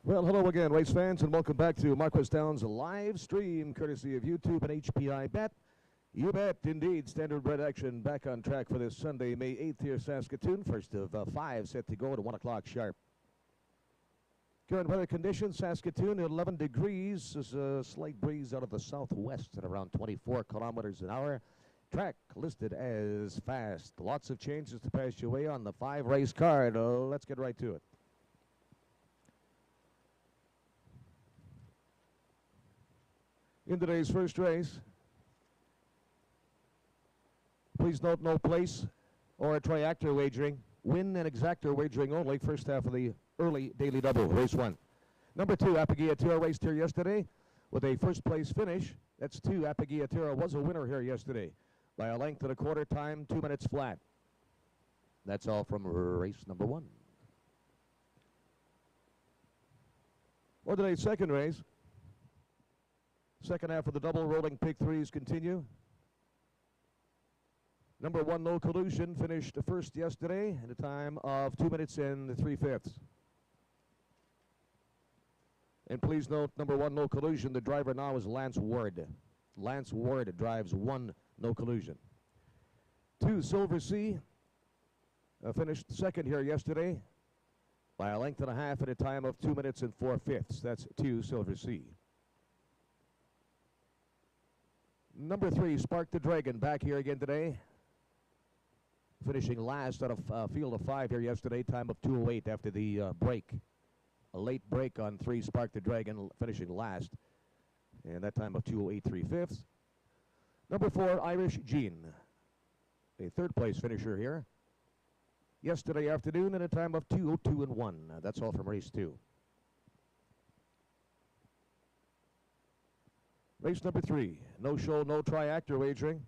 Well, hello again, race fans, and welcome back to Marquis Down's live stream, courtesy of YouTube and HPI Bet. You bet, indeed. Standard Bred action back on track for this Sunday, May 8th here, Saskatoon. First of five set to go at 1 o'clock sharp. Current weather conditions, Saskatoon, 11 degrees. There's a slight breeze out of the southwest at around 24 kilometers an hour. Track listed as fast. Lots of changes to pass your way on the 5-race card. Let's get right to it. In today's first race, please note no place or a triactor wagering. Win and exactor wagering only. First half of the early daily double, race 1. Number 2, Appagiatura raced here yesterday with a first place finish. That's 2. Appagiatura was a winner here yesterday by a length and a quarter, time 2 minutes flat. That's all from race number 1. For today's second race, second half of the double, rolling pick threes continue. Number 1, No Collusion, finished first yesterday at a time of 2 minutes and 3/5. And please note, number 1, No Collusion, the driver now is Lance Ward. Lance Ward drives 1, No Collusion. 2, Silver Sea, finished second here yesterday by a length and a half at a time of 2 minutes and 4/5. That's 2, Silver Sea. Number 3, Spark the Dragon, back here again today. Finishing last out of field of 5 here yesterday, time of 2:08 after the break. A late break on 3, Spark the Dragon, finishing last. And that time of 2:08 3/5. Number 4, Irish Jean, a third place finisher here. Yesterday afternoon at a time of 2:02 and 1. That's all from race 2. Race number 3, no show, no triactor wagering.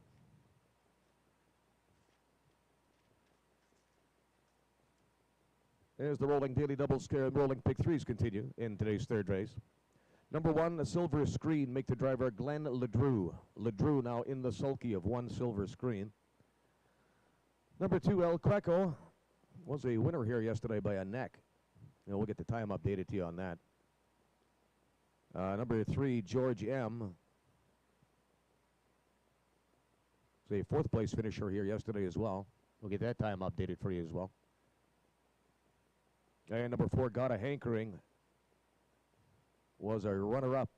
There's the rolling daily double scare and rolling pick threes continue in today's third race. Number 1, a Silver Screen, make the driver Glenn Ledrew. Ledrew now in the sulky of 1, Silver Screen. Number 2, El Queco, was a winner here yesterday by a neck. We'll get the time updated to you on that. Number 3, George M. It's a 4th place finisher here yesterday as well. We'll get that time updated for you as well. And number 4, Got a Hankering, was a runner-up,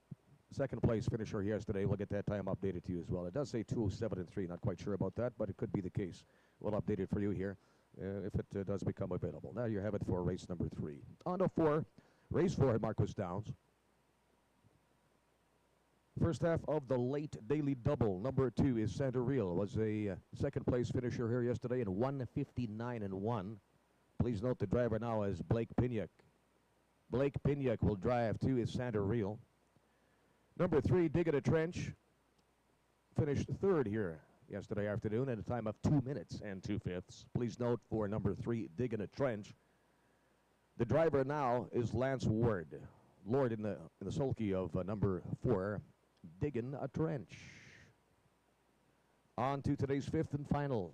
2nd place finisher here yesterday. We'll get that time updated to you as well. It does say 2:07 and 3. Not quite sure about that, but it could be the case. We'll update it for you here if it does become available. Now you have it for race number 3. On to 4, race 4 at Marquis Downs. First half of the late daily double. Number 2 is Santa Real. Was a 2nd place finisher here yesterday in 1:59 and 1. Please note the driver now is Blake Piniak. Blake Piniak will drive 2 is Santa Real. Number 3, Dig in a Trench, finished 3rd here yesterday afternoon at a time of 2 minutes and 2/5. Please note for number 3, Dig in a Trench, the driver now is Lance Ward. Lord in the sulky of number 4, Diggin' a Trench. On to today's 5th and final.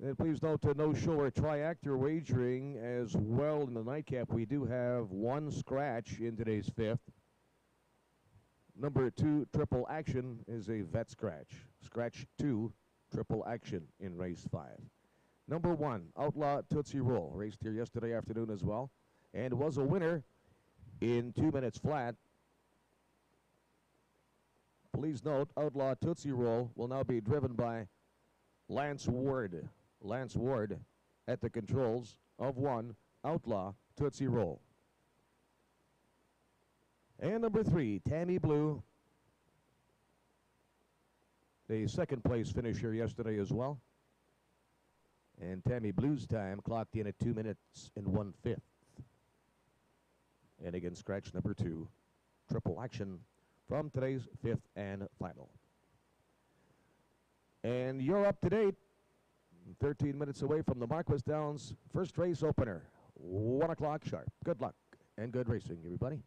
And please note no show or triactor wagering as well in the nightcap. We do have 1 scratch in today's 5th. Number 2, Triple Action, is a vet scratch. Scratch 2, Triple Action in race 5. Number 1, Outlaw Tootsie Roll, raced here yesterday afternoon as well, and was a winner in 2 minutes flat. Please note, Outlaw Tootsie Roll will now be driven by Lance Ward. Lance Ward at the controls of 1, Outlaw Tootsie Roll. And number 3, Tammy Blue, the 2nd place finisher yesterday as well. And Tammy Blue's time clocked in at 2 minutes and 1/5. And again, scratch number 2, Triple Action from today's 5th and final. And you're up to date. 13 minutes away from the Marquis Downs first race opener. 1 o'clock sharp. Good luck and good racing, everybody.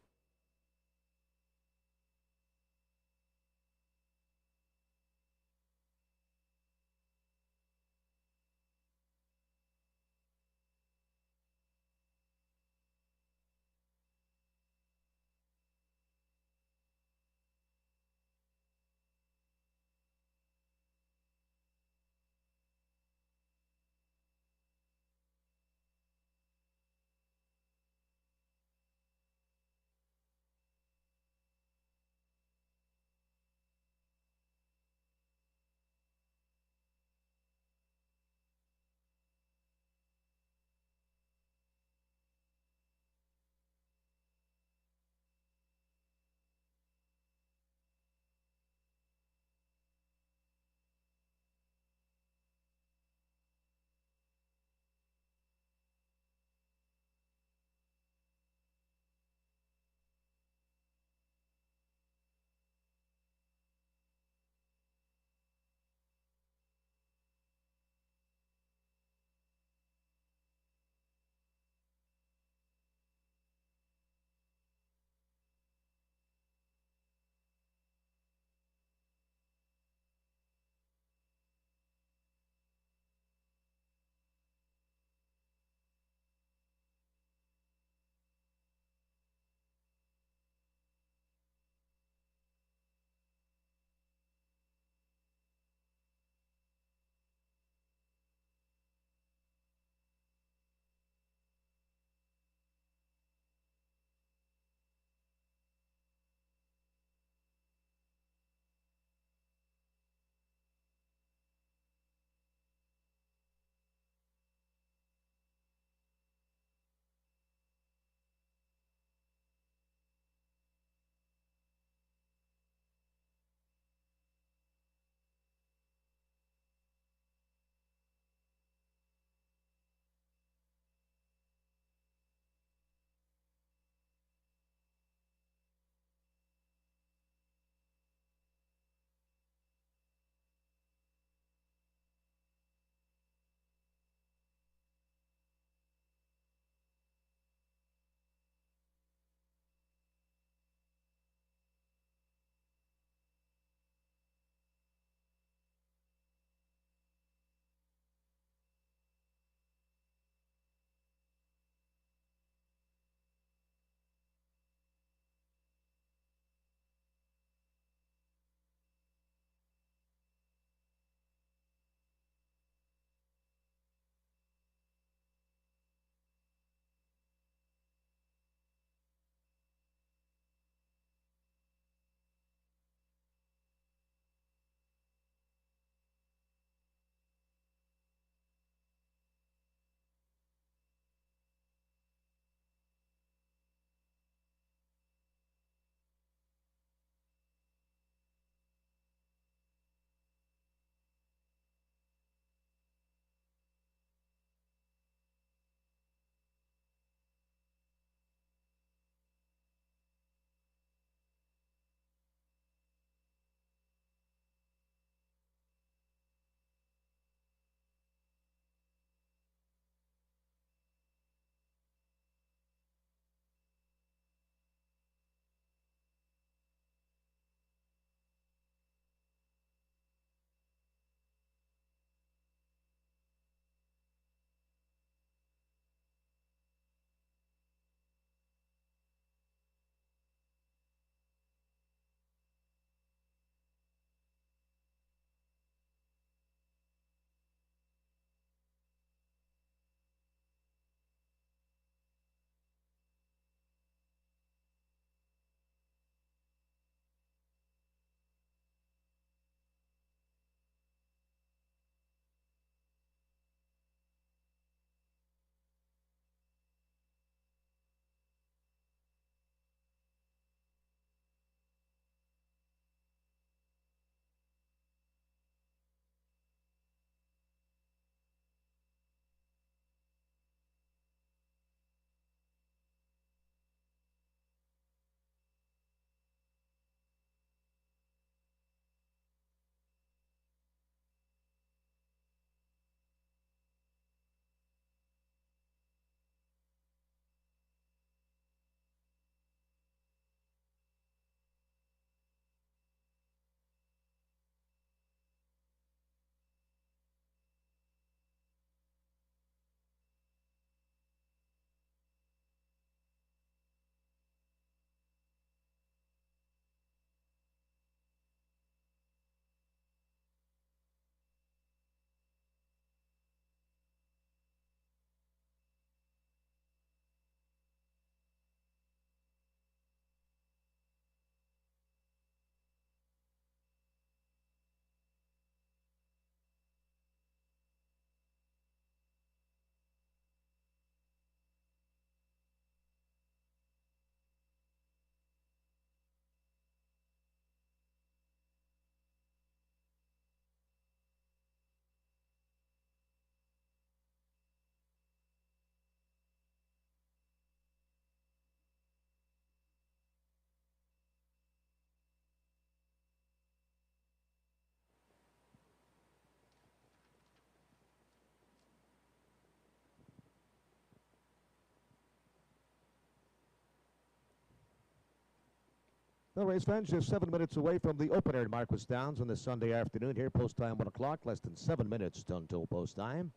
Well, race fans, just 7 minutes away from the opener in Marquis Downs on this Sunday afternoon here. Post time 1 o'clock, less than 7 minutes until post time.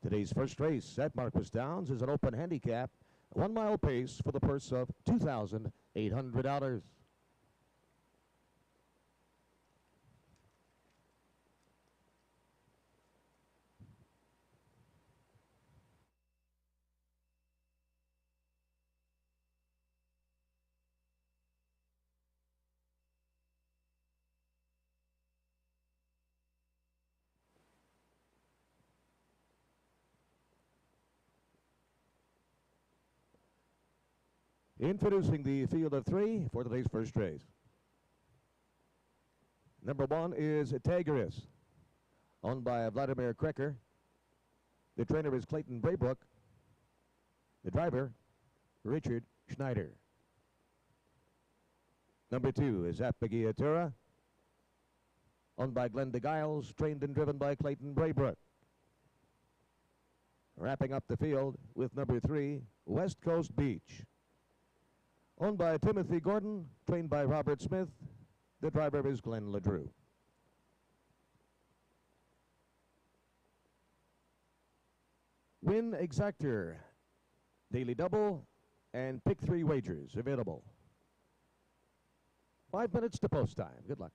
Today's first race at Marquis Downs is an open handicap, 1 mile pace for the purse of $2,800. Introducing the field of 3 for today's first race. Number 1 is Tagris, owned by Vladimir Krecker. The trainer is Clayton Braybrook. The driver, Richard Schneider. Number 2 is Appigiatura, owned by Glenn DeGiles, trained and driven by Clayton Braybrook. Wrapping up the field with number 3, West Coast Beach, owned by Timothy Gordon, trained by Robert Smith. The driver is Glenn LeDrew. Win Exactor, Daily Double, and Pick 3 wagers available. 5 minutes to post time. Good luck.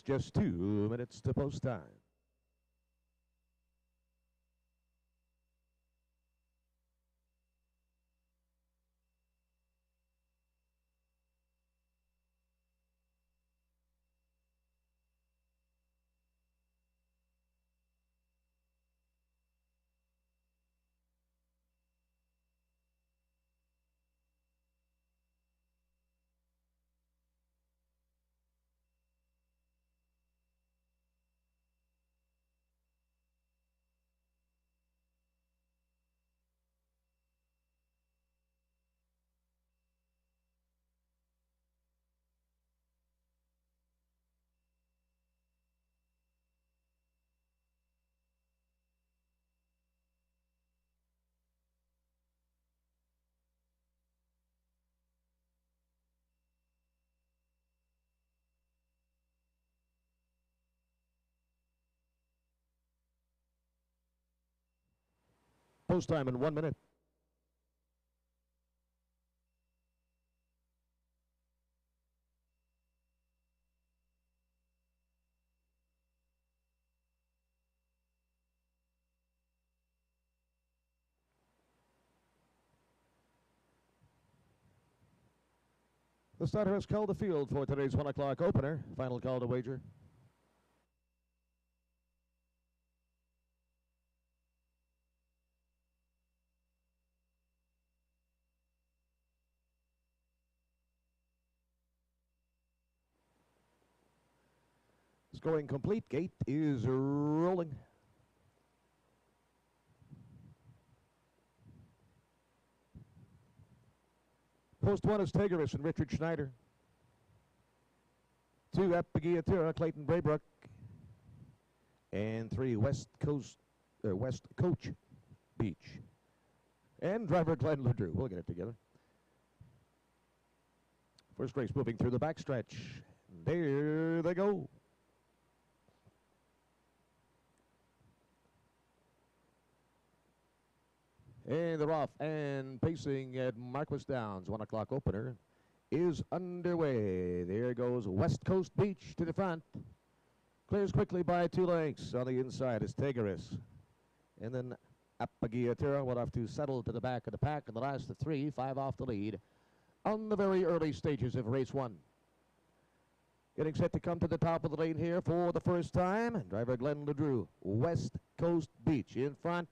Just 2 minutes to post time. Post time in 1 minute. The starter has called the field for today's 1 o'clock opener. Final call to wager. Scoring complete. Gate is rolling. Post 1 is Tigris and Richard Schneider. 2, Appagiatura, Clayton Braybrook. And 3, West Coach Beach. And driver Glenn LeDrew. We'll get it together. First race moving through the backstretch. There they go. And they're off and pacing at Marquis Downs. 1 o'clock opener is underway. There goes West Coast Beach to the front. Clears quickly by 2 lengths. On the inside is Tigris. And then Appagiatura will have to settle to the back of the pack in the last of 3, 5 off the lead on the very early stages of race 1. Getting set to come to the top of the lane here for the first time. Driver Glenn LeDrew, West Coast Beach in front.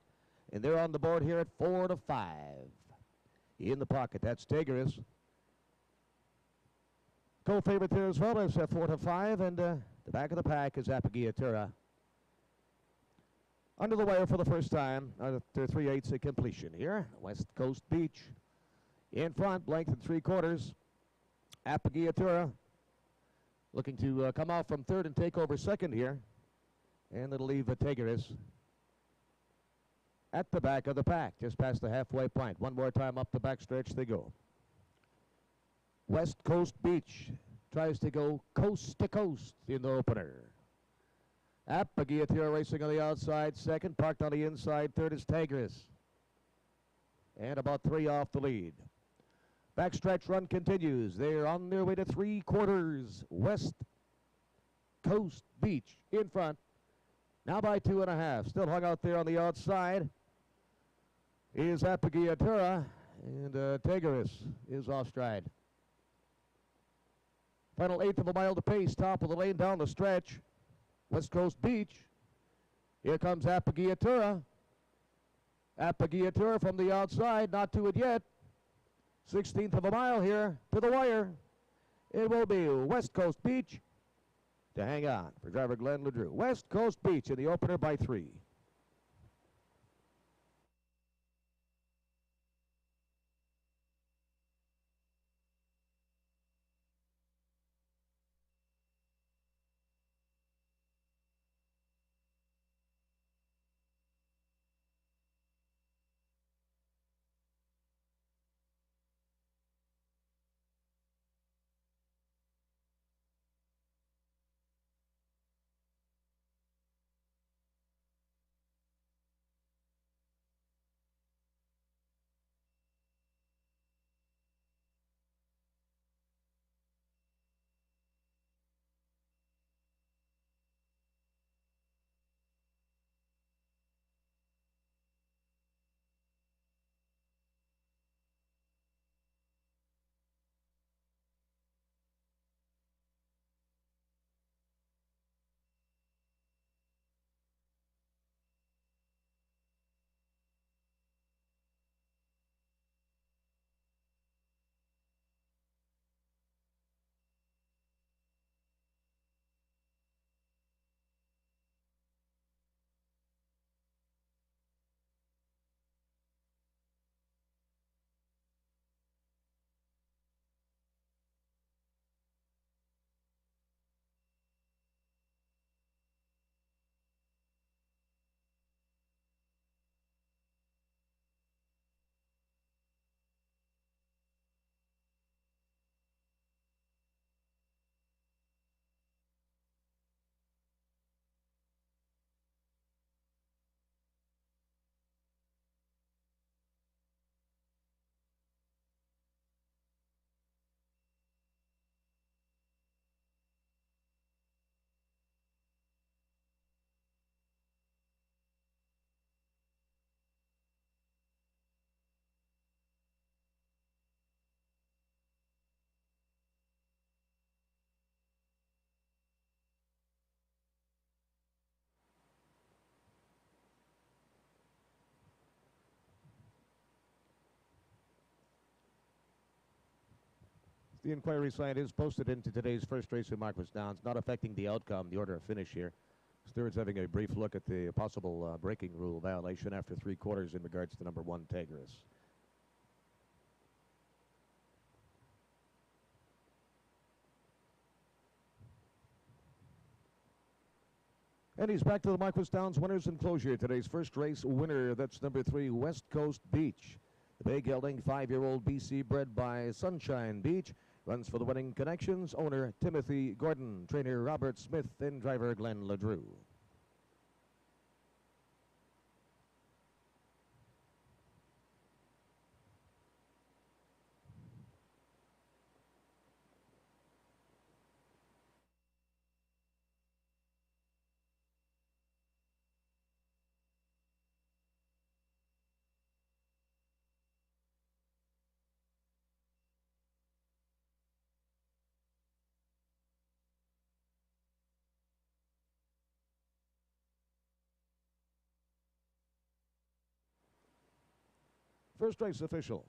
And they're on the board here at 4 to 5. In the pocket, that's Tigris. Co-favorite there as well is 4 to 5. And the back of the pack is Appagiatura. Under the wire for the first time. They're 3/8 at completion here. West Coast Beach. In front, length and 3/4. Appagiatura looking to come off from third and take over second here. And it'll leave Tigris at the back of the pack, just past the halfway point. One more time up the backstretch they go. West Coast Beach tries to go coast to coast in the opener. Appagiatura racing on the outside second, parked on the inside third is Tigris. And about 3 off the lead. Backstretch run continues. They're on their way to 3/4. West Coast Beach in front. Now by 2.5. Still hung out there on the outside is Appagiatura, and Tigris is off stride. Final 1/8 of a mile to pace, top of the lane down the stretch. West Coast Beach. Here comes Appagiatura. Appagiatura from the outside, not to it yet. 16th of a mile here to the wire. It will be West Coast Beach to hang on for driver Glenn LeDrew. West Coast Beach in the opener by 3. The inquiry sign is posted into today's first race in Marquis Downs, not affecting the outcome, the order of finish here. Stewards having a brief look at the possible braking rule violation after 3/4 in regards to number 1, Tigris. And he's back to the Marquis Downs winners enclosure. Today's first race winner, that's number 3, West Coast Beach. The bay gelding, 5-year-old BC bred by Sunshine Beach. Runs for the Winning Connections. Owner Timothy Gordon. Trainer Robert Smith and driver Glenn LeDrew. First race official.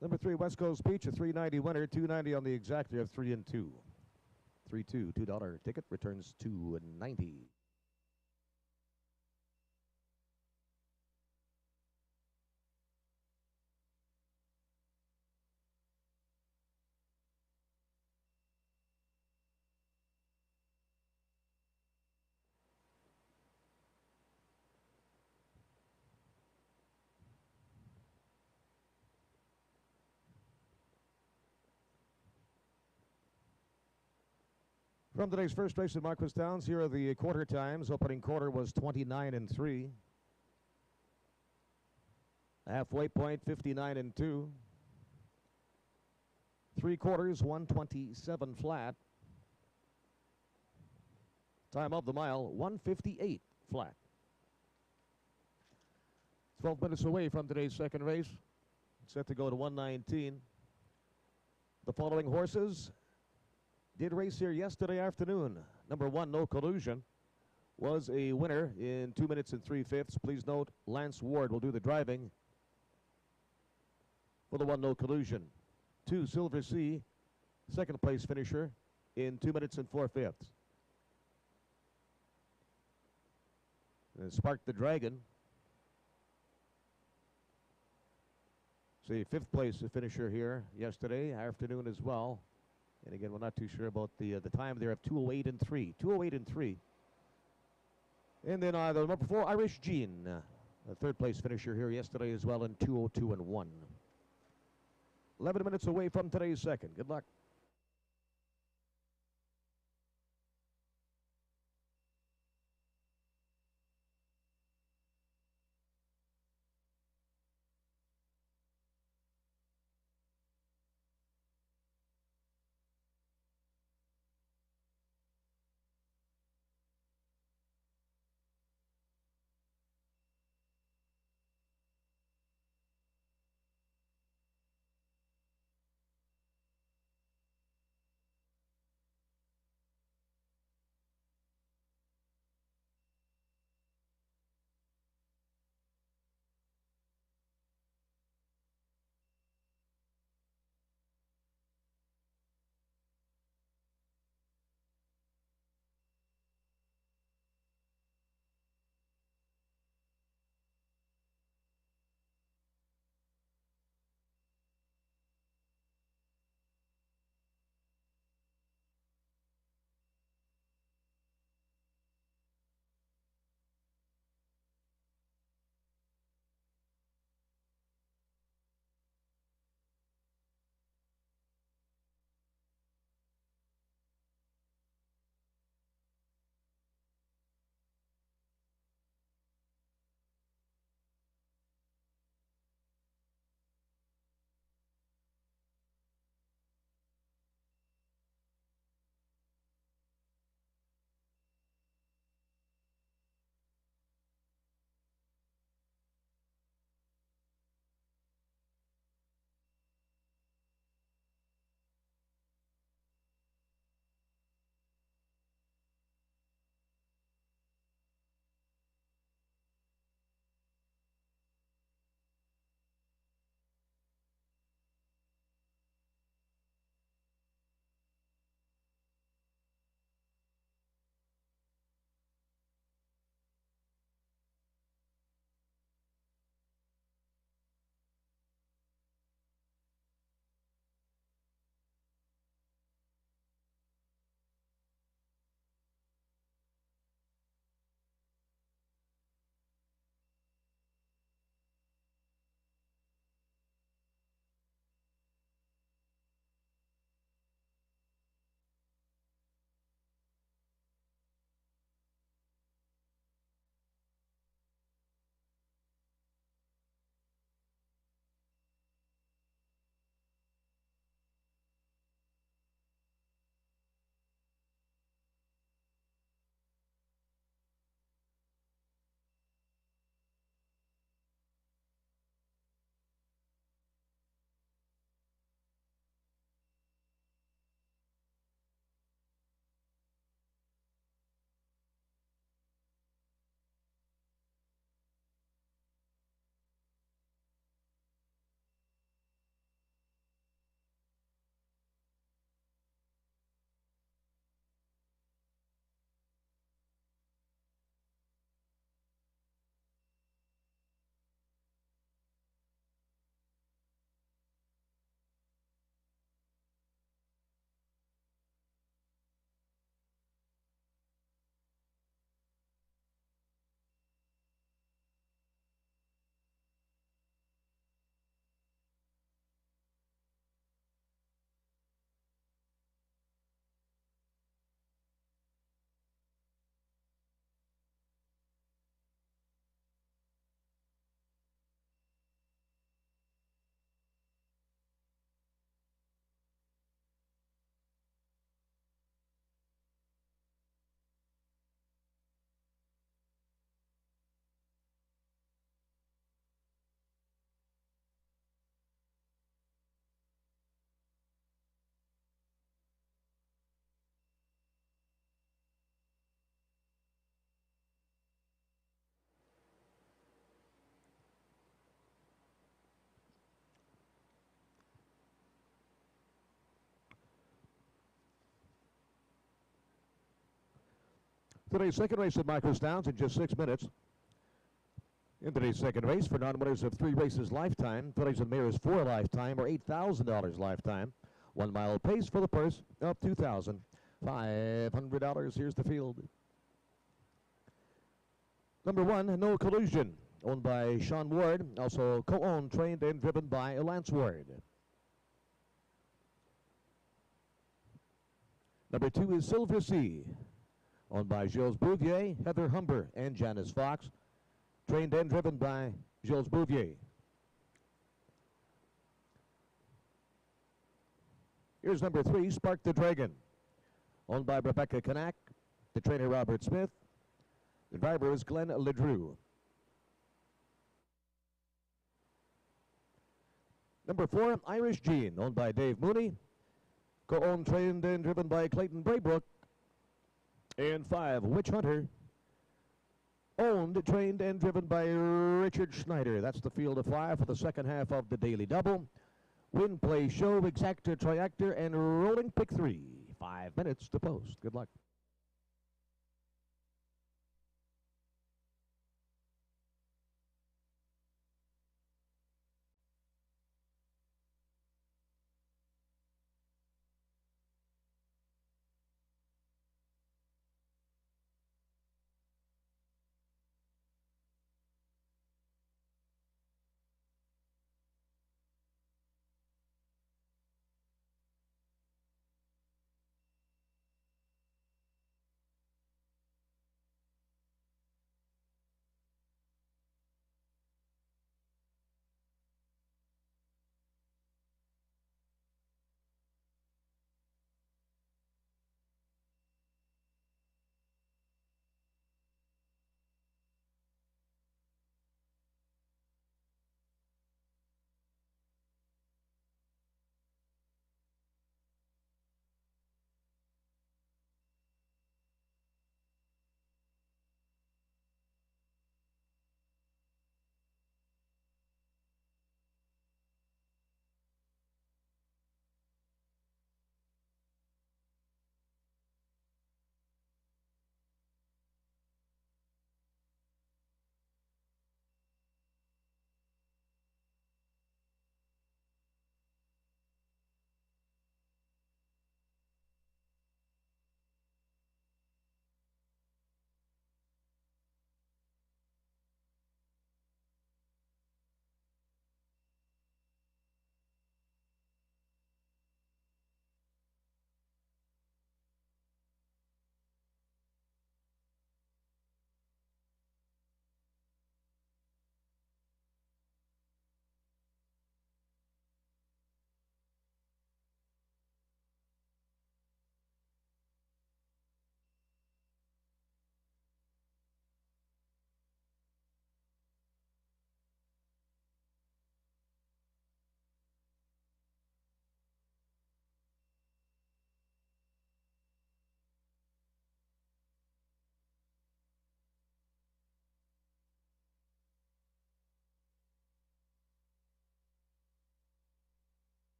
Number 3, West Coast Beach, a 390 winner, 290 on the exactor of 3 and 2. 3-2, $2 ticket returns $2.90. From today's first race in Marquis Downs, here are the quarter times. Opening quarter was 29 and 3. Halfway point, 59 and 2. 3/4, 127 flat. Time of the mile, 158 flat. 12 minutes away from today's second race. Set to go to 119. The following horses did race here yesterday afternoon. Number 1, No Collusion, was a winner in 2 minutes and 3/5. Please note, Lance Ward will do the driving for the 1, No Collusion. 2, Silver Sea, second place finisher in 2 minutes and 4/5. And Spark the Dragon, see, 5th place finisher here yesterday afternoon as well. And again, we're not too sure about the time there of 2:08 and 3. 2:08 and 3. And then the number 4, Irish Gene, a 3rd place finisher here yesterday as well in 2:02 and 1. 11 minutes away from today's second. Good luck. Today's second race at Marquis Downs in just 6 minutes. In today's second race, for non-winners of 3 races lifetime, $20 and mirrors 4 lifetime, or $8,000 lifetime. 1 mile pace for the purse of $2,500. Here's the field. Number 1, No Collusion, owned by Sean Ward, also co-owned, trained, and driven by Lance Ward. Number 2 is Silver Sea, owned by Gilles Bouvier, Heather Humber, and Janice Fox, trained and driven by Gilles Bouvier. Here's number 3, Spark the Dragon, owned by Rebecca Kanak, the trainer Robert Smith. The driver is Glenn Ledrew. Number 4, Irish Gene, owned by Dave Mooney, co-owned, trained, and driven by Clayton Braybrook. And 5, Witch Hunter, owned, trained, and driven by Richard Schneider. That's the field of 5 for the second half of the Daily Double. Win, play, show, exactor, triactor, and rolling pick 3. 5 minutes to post. Good luck.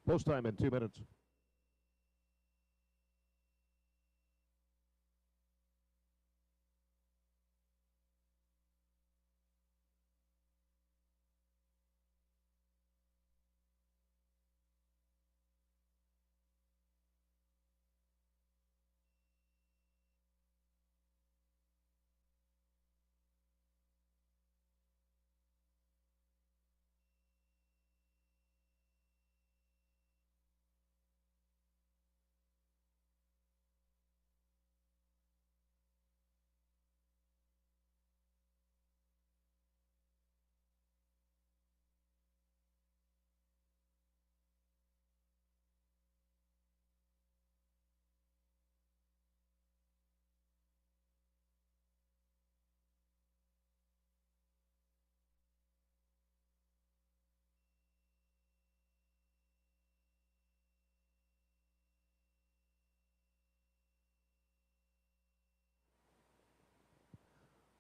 Post time in 2 minutes.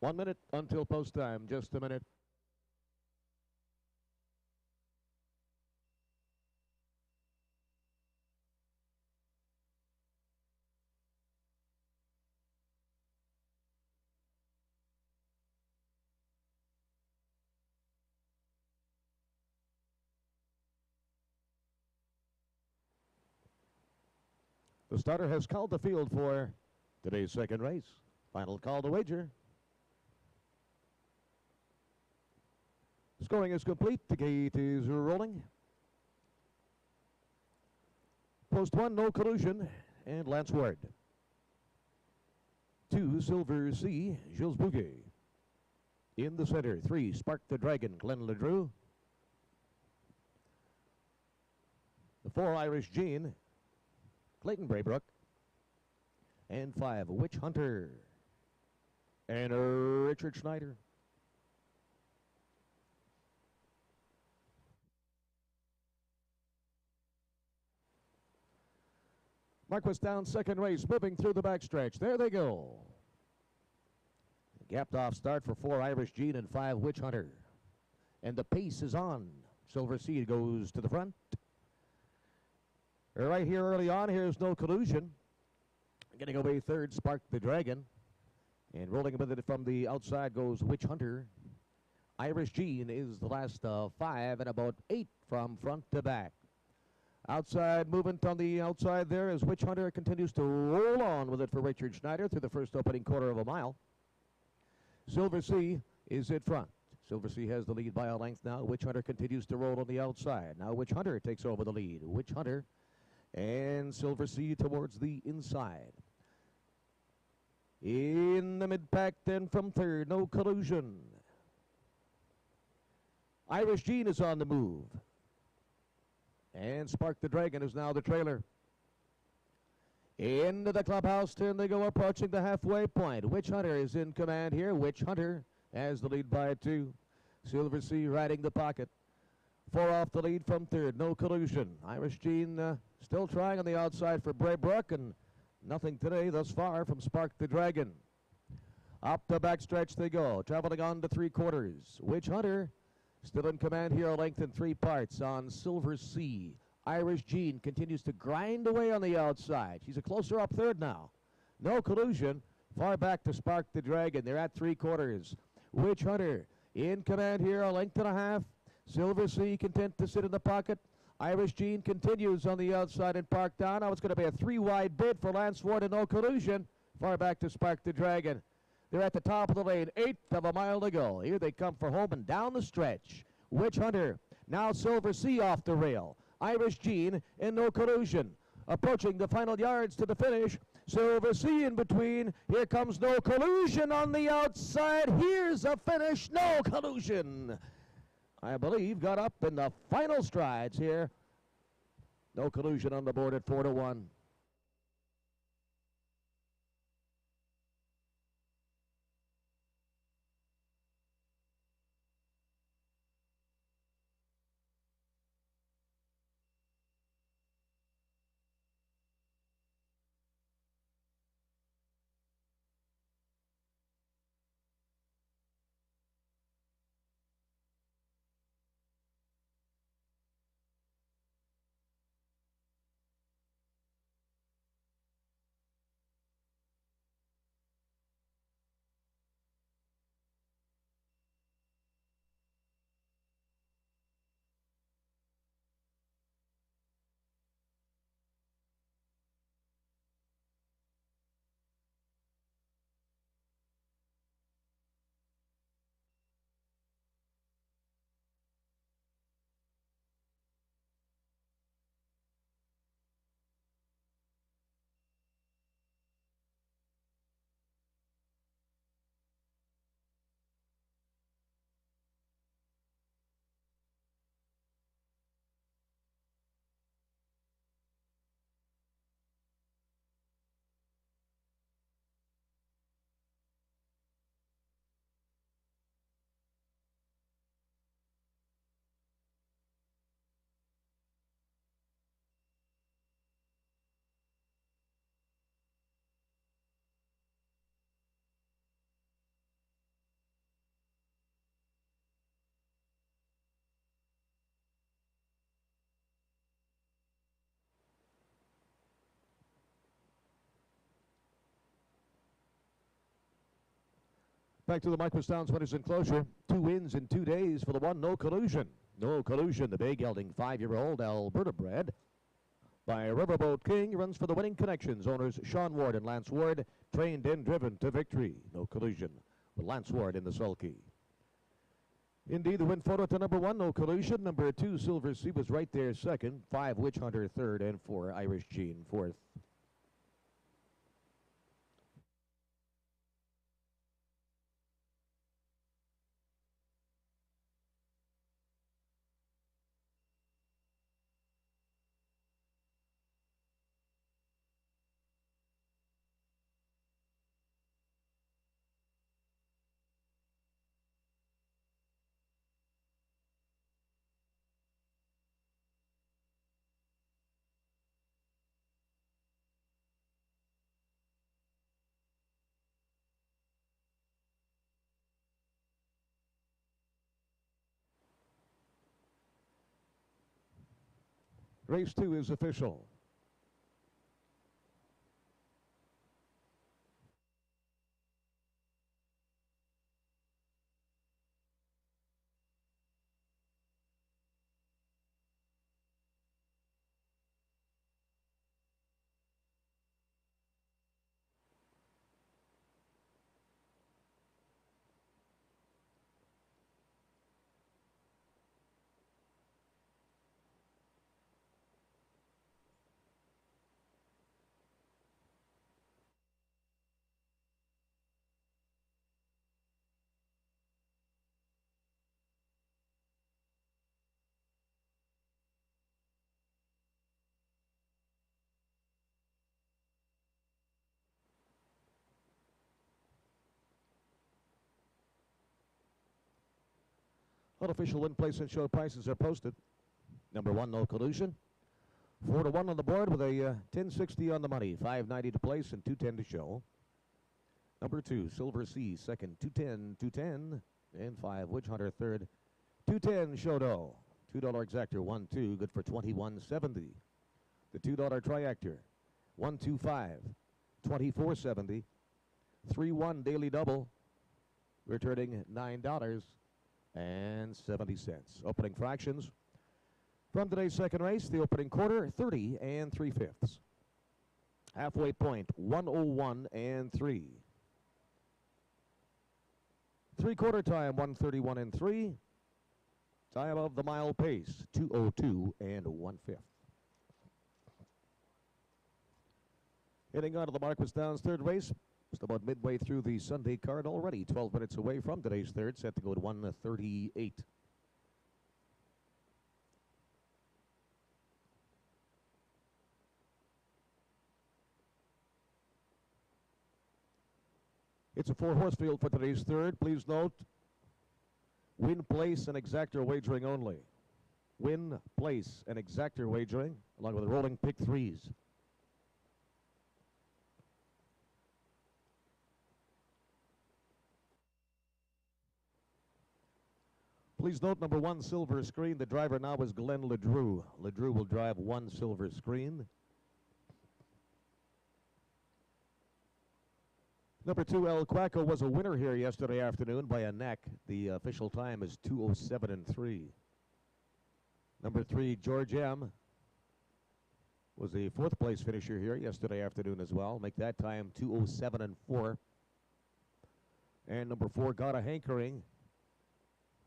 1 minute until post time. Just a minute. The starter has called the field for today's second race. Final call to wager. Scoring is complete. The gate is rolling. Post 1, no collusion, and Lance Ward. 2, Silver Sea, Gilles Bouguet. In the center, 3, Spark the Dragon, Glenn Ledrew. The 4, Irish Jean, Clayton Braybrook. And 5, Witch Hunter, and Richard Schneider. Marquis down second race, moving through the backstretch. There they go. Gapped off start for 4, Irish Jean, and 5, Witch Hunter. And the pace is on. Silver Sea goes to the front. Right here early on, here's No Collusion. Getting away third, Spark the Dragon. And rolling with it from the outside goes Witch Hunter. Irish Jean is the last 5 and about 8 from front to back. Outside movement on the outside there as Witch Hunter continues to roll on with it for Richard Schneider through the first opening quarter of a mile. Silver Sea is in front. Silver Sea has the lead by a length now. Witch Hunter continues to roll on the outside. Now Witch Hunter takes over the lead. Witch Hunter and Silver Sea towards the inside. In the mid-pack then from third, No Collusion. Irish Jean is on the move. And Spark the Dragon is now the trailer. Into the clubhouse turn they go, approaching the halfway point. Witch Hunter is in command here. Witch Hunter has the lead by 2. Silver Sea riding the pocket. 4 off the lead from third, No Collusion. Irish Jean still trying on the outside for Braybrook, and nothing today thus far from Spark the Dragon. Up the backstretch they go, traveling on to 3/4. Witch Hunter still in command here, a length in 3 parts on Silver Sea. Irish Jean continues to grind away on the outside. She's a closer up third now. No Collusion far back to Spark the Dragon. They're at 3/4. Witch Hunter in command here, a length and a half. Silver Sea content to sit in the pocket. Irish Jean continues on the outside and parked down. Now it's going to be a 3-wide bid for Lance Ward and No Collusion. Far back to Spark the Dragon. They're at the top of the lane, 1/8 of a mile to go. Here they come for home and down the stretch. Witch Hunter, now Silver Sea off the rail. Irish Jean and No Collusion. Approaching the final yards to the finish. Silver Sea in between. Here comes No Collusion on the outside. Here's a finish. No Collusion, I believe, got up in the final strides here. No Collusion on the board at 4-1. Back to the Marquis Downs winners enclosure. 2 wins in 2 days for the one, No Collusion. No Collusion, the big gelding 5-year-old Alberta bred by Riverboat King, runs for the Winning Connections. Owners Sean Ward and Lance Ward, trained and driven to victory. No Collusion with Lance Ward in the sulky. Indeed, the win photo to number 1, No Collusion. Number 2, Silver Sea, was right there second. 5, Witch Hunter third, and 4, Irish Gene fourth. Race 2 is official. Unofficial win, place, and show prices are posted. Number 1, No Collusion. 4 to 1 on the board with a 10.60 on the money. 5.90 to place and 2.10 to show. Number 2, Silver Sea, second, 2.10, 2.10, and 5, Witch Hunter third, 2.10 Shodo. $2 exactor, 1-2, good for 21.70. The $2 triactor, 125, 24.70. 3-1 daily double, returning $9.70. Opening fractions from today's second race. The opening quarter, 30 3/5. Halfway point, 101 3. Three-quarter time, 131 3. Time of the mile pace, 2:02 1/5. Heading on to the Marquis Downs third race. Just about midway through the Sunday card already. 12 minutes away from today's third, set to go to 1:38. It's a 4-horse field for today's third. Please note, win, place, and exactor wagering only. Win, place, and exactor wagering, along with the rolling pick threes. Please note, number 1, Silver Screen. The driver now is Glenn LeDrew. LeDrew will drive 1, Silver Screen. Number 2, El Quaco, was a winner here yesterday afternoon by a neck. The official time is 2:07 3. Number 3, George M., was the 4th place finisher here yesterday afternoon as well. Make that time 2:07 4. And number 4, Got a Hankering,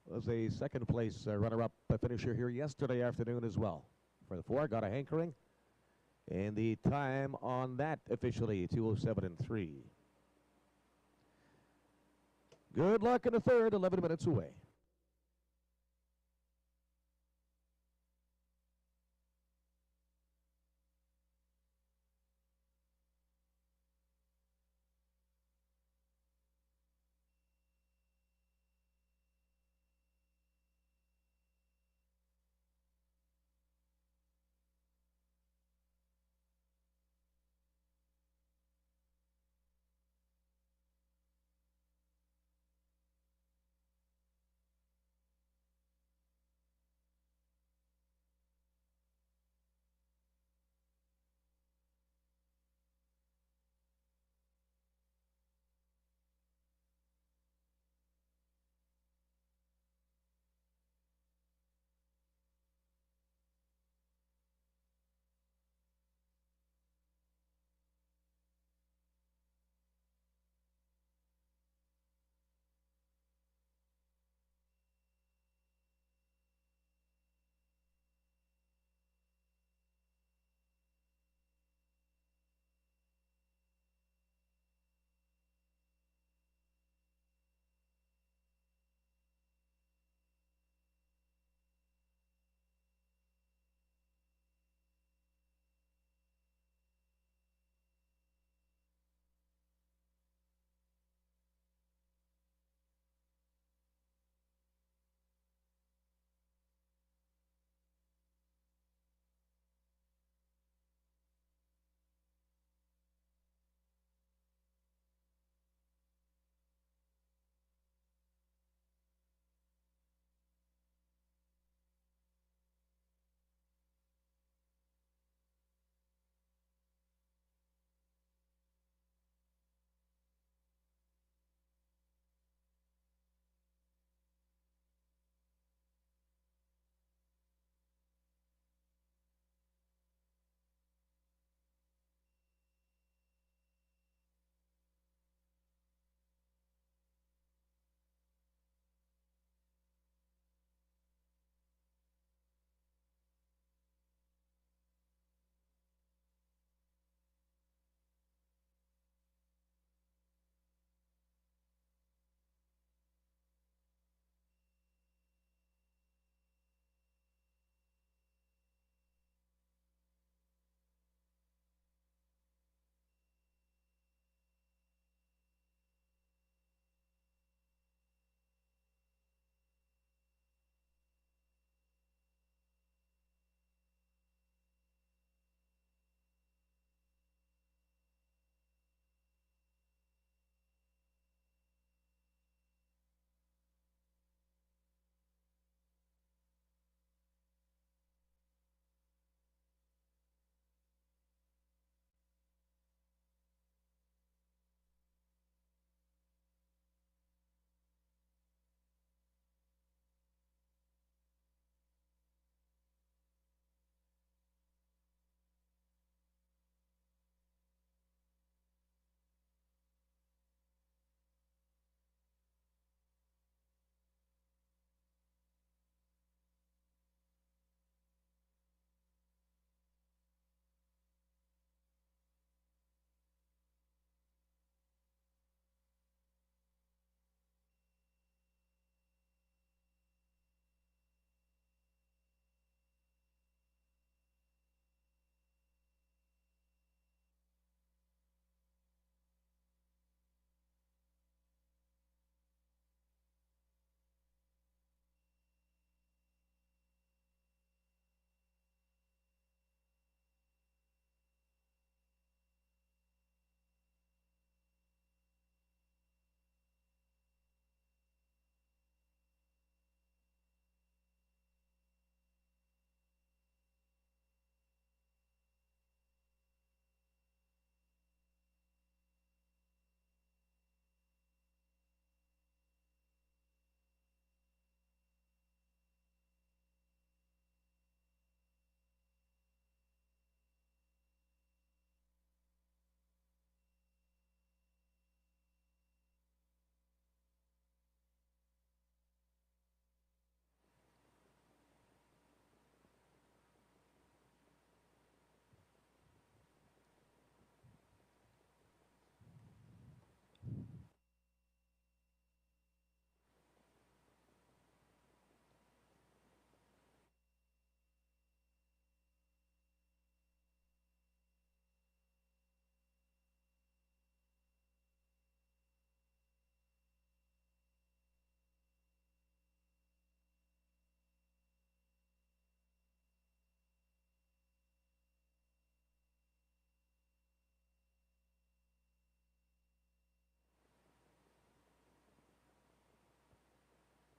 was a 2nd place runner-up finisher here yesterday afternoon as well. For the 4, Got a Hankering. And the time on that officially, 2:07 3. Good luck in the third, 11 minutes away.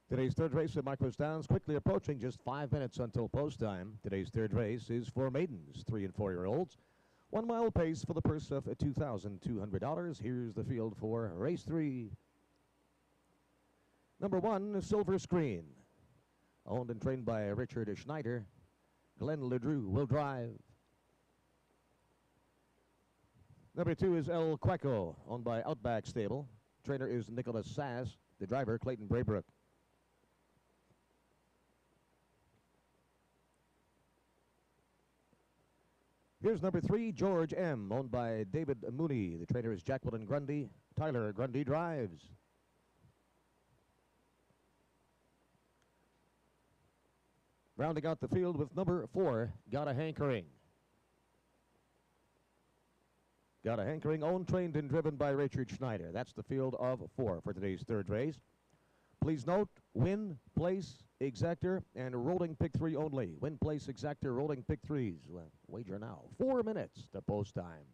Today's third race at Marquis Downs, quickly approaching just 5 minutes until post time. Today's third race is for maidens, 3 and 4-year-olds. 1 mile pace for the purse of $2,200. Here's the field for race 3. Number 1, Silver Screen. Owned and trained by Richard Schneider. Glenn LeDrew will drive. Number 2 is El Quaco, owned by Outback Stable. Trainer is Nicholas Sass. The driver, Clayton Braybrook. Here's number 3, George M., owned by David Mooney. The trainer is Jacqueline Grundy. Tyler Grundy drives. Rounding out the field with number 4, Got a Hankering. Got a Hankering, owned, trained, and driven by Richard Schneider. That's the field of 4 for today's third race. Please note, win, place, exactor, and rolling pick 3 only. Win, place, exactor, rolling pick 3s. Well, wager now. 4 minutes to post time.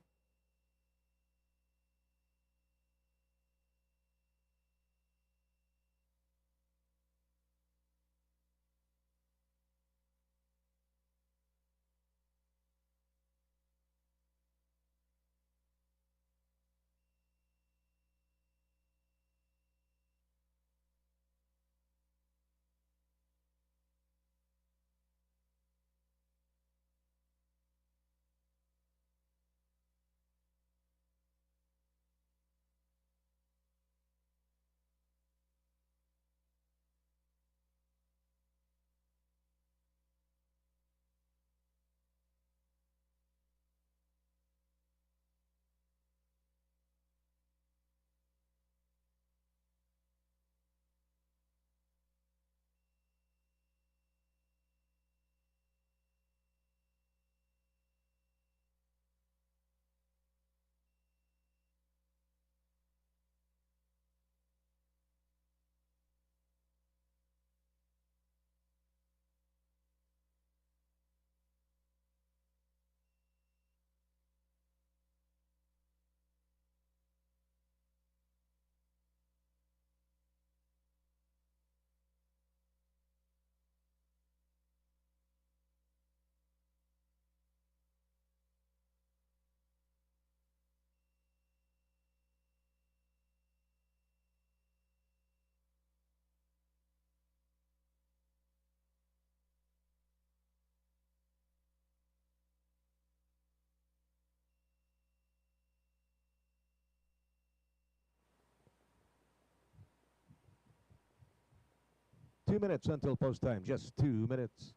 Two minutes until post time. Just 2 minutes.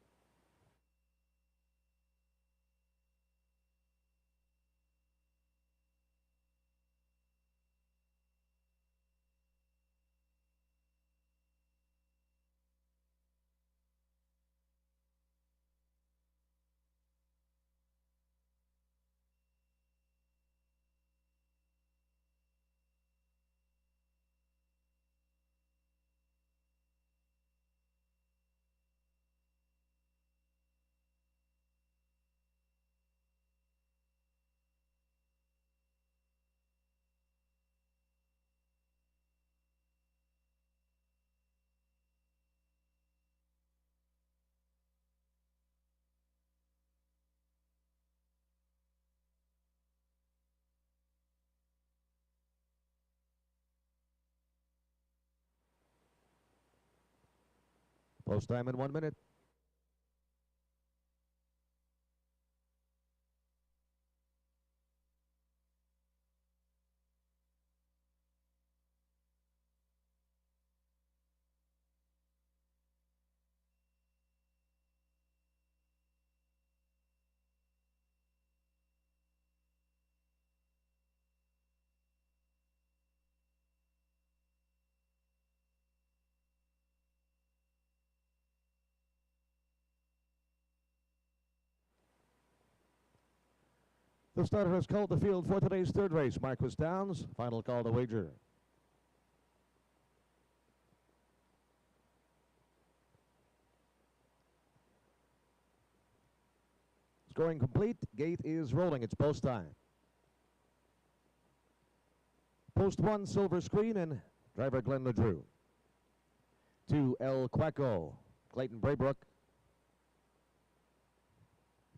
Post time in 1 minute. The starter has called the field for today's third race. Marquis Downs, final call to wager. Scoring complete. Gate is rolling. It's post time. Post 1, Silver Screen, and driver Glenn LeDrew. 2, El Quaco, Clayton Braybrook.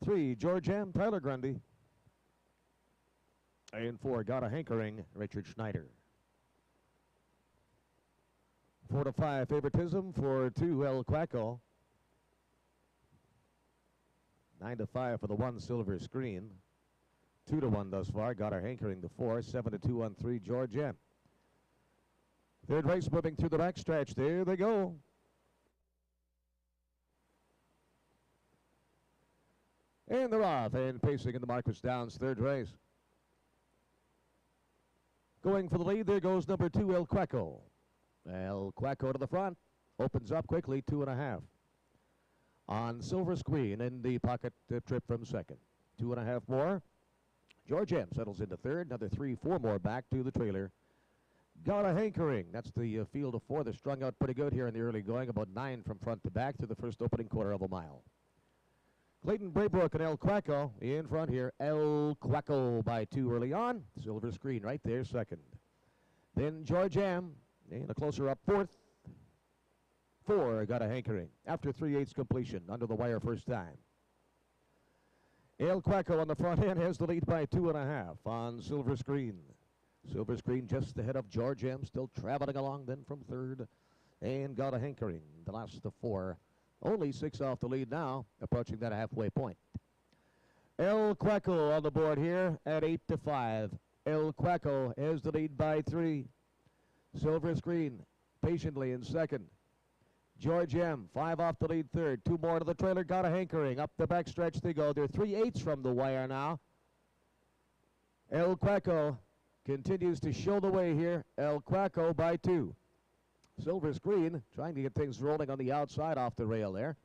3, George M. Tyler Grundy. And 4, Got a Hankering, Richard Schneider. 4 to 5, favoritism for 2, El Quaco. 9 to 5 for the 1, Silver Screen. 2 to 1 thus far, Got a Hankering the 4. 7 to 2 on 3, George M. Third race moving through the backstretch. There they go. And they're off and pacing in the Marquis Downs third race. Going for the lead, there goes number 2, El Quaco. El Quaco to the front. Opens up quickly, 2.5. On Silver Screen in the pocket trip from second. 2.5 more. George M. settles into third. Another 3, 4 more back to the trailer. Got a Hankering. That's the field of 4. They're strung out pretty good here in the early going. About 9 from front to back through the first opening quarter of a mile. Clayton Braybrook and El Quaco in front here. El Quaco by 2 early on. Silver Screen right there second. Then George M. and a closer up fourth. 4, Got a Hankering. After 3/8 completion, under the wire first time. El Quaco on the front end has the lead by 2.5 on Silver Screen. Silver Screen just ahead of George M. Still traveling along then from third. And Got a Hankering. The last of 4. Only 6 off the lead now, approaching that halfway point. El Quaco on the board here at 8 to 5. El Quaco has the lead by 3. Silver Screen patiently in second. George M. 5 off the lead third. 2 more to the trailer. Got a Hankering. Up the backstretch they go. They're 3/8 from the wire now. El Quaco continues to show the way here. El Quaco by 2. Silver Screen trying to get things rolling on the outside off the rail there.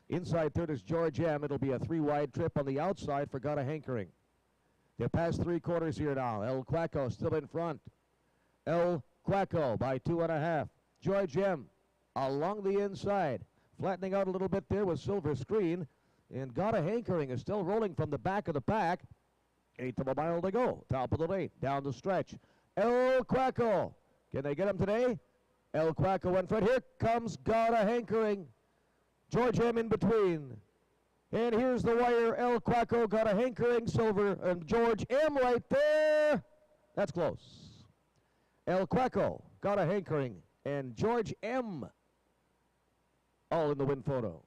Inside third is George M. It'll be a 3-wide trip on the outside for Got a Hankering. They're past 3/4 here now. El Quaco still in front. El Quaco by 2.5. George M. along the inside. Flattening out a little bit there with Silver Screen. And Got a Hankering is still rolling from the back of the pack. 1/8 of a mile to go. Top of the lane. Down the stretch. El Quaco. Can they get him today? El Quaco in front. Here comes Got a Hankering. George M. in between. And here's the wire. El Quaco, Got a Hankering, Silver, and George M. right there. That's close. El Quaco, Got a Hankering, and George M. all in the win photo.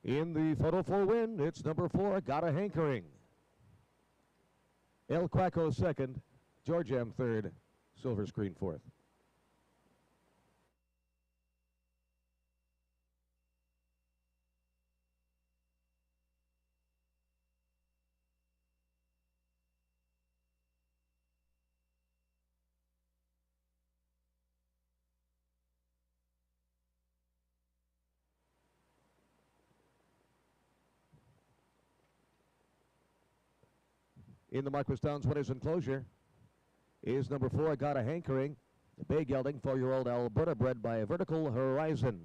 In the photo for win, it's number 4, Got a Hankering. El Quaco second, George M. third, Silver Screen fourth. In the Marquis Downs winners enclosure is number 4, Got a Hankering. Bay gelding, 4-year-old Alberta bred by Vertical Horizon.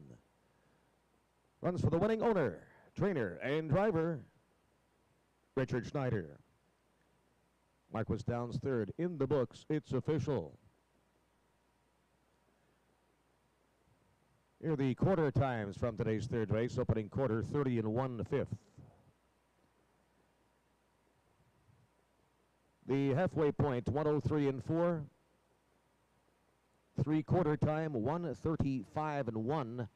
Runs for the winning owner, trainer, and driver, Richard Schneider. Marquis Downs third in the books. It's official. Here are the quarter times from today's third race. Opening quarter, 30 1/5. The halfway point, 103 4. Three-quarter time, 135 1.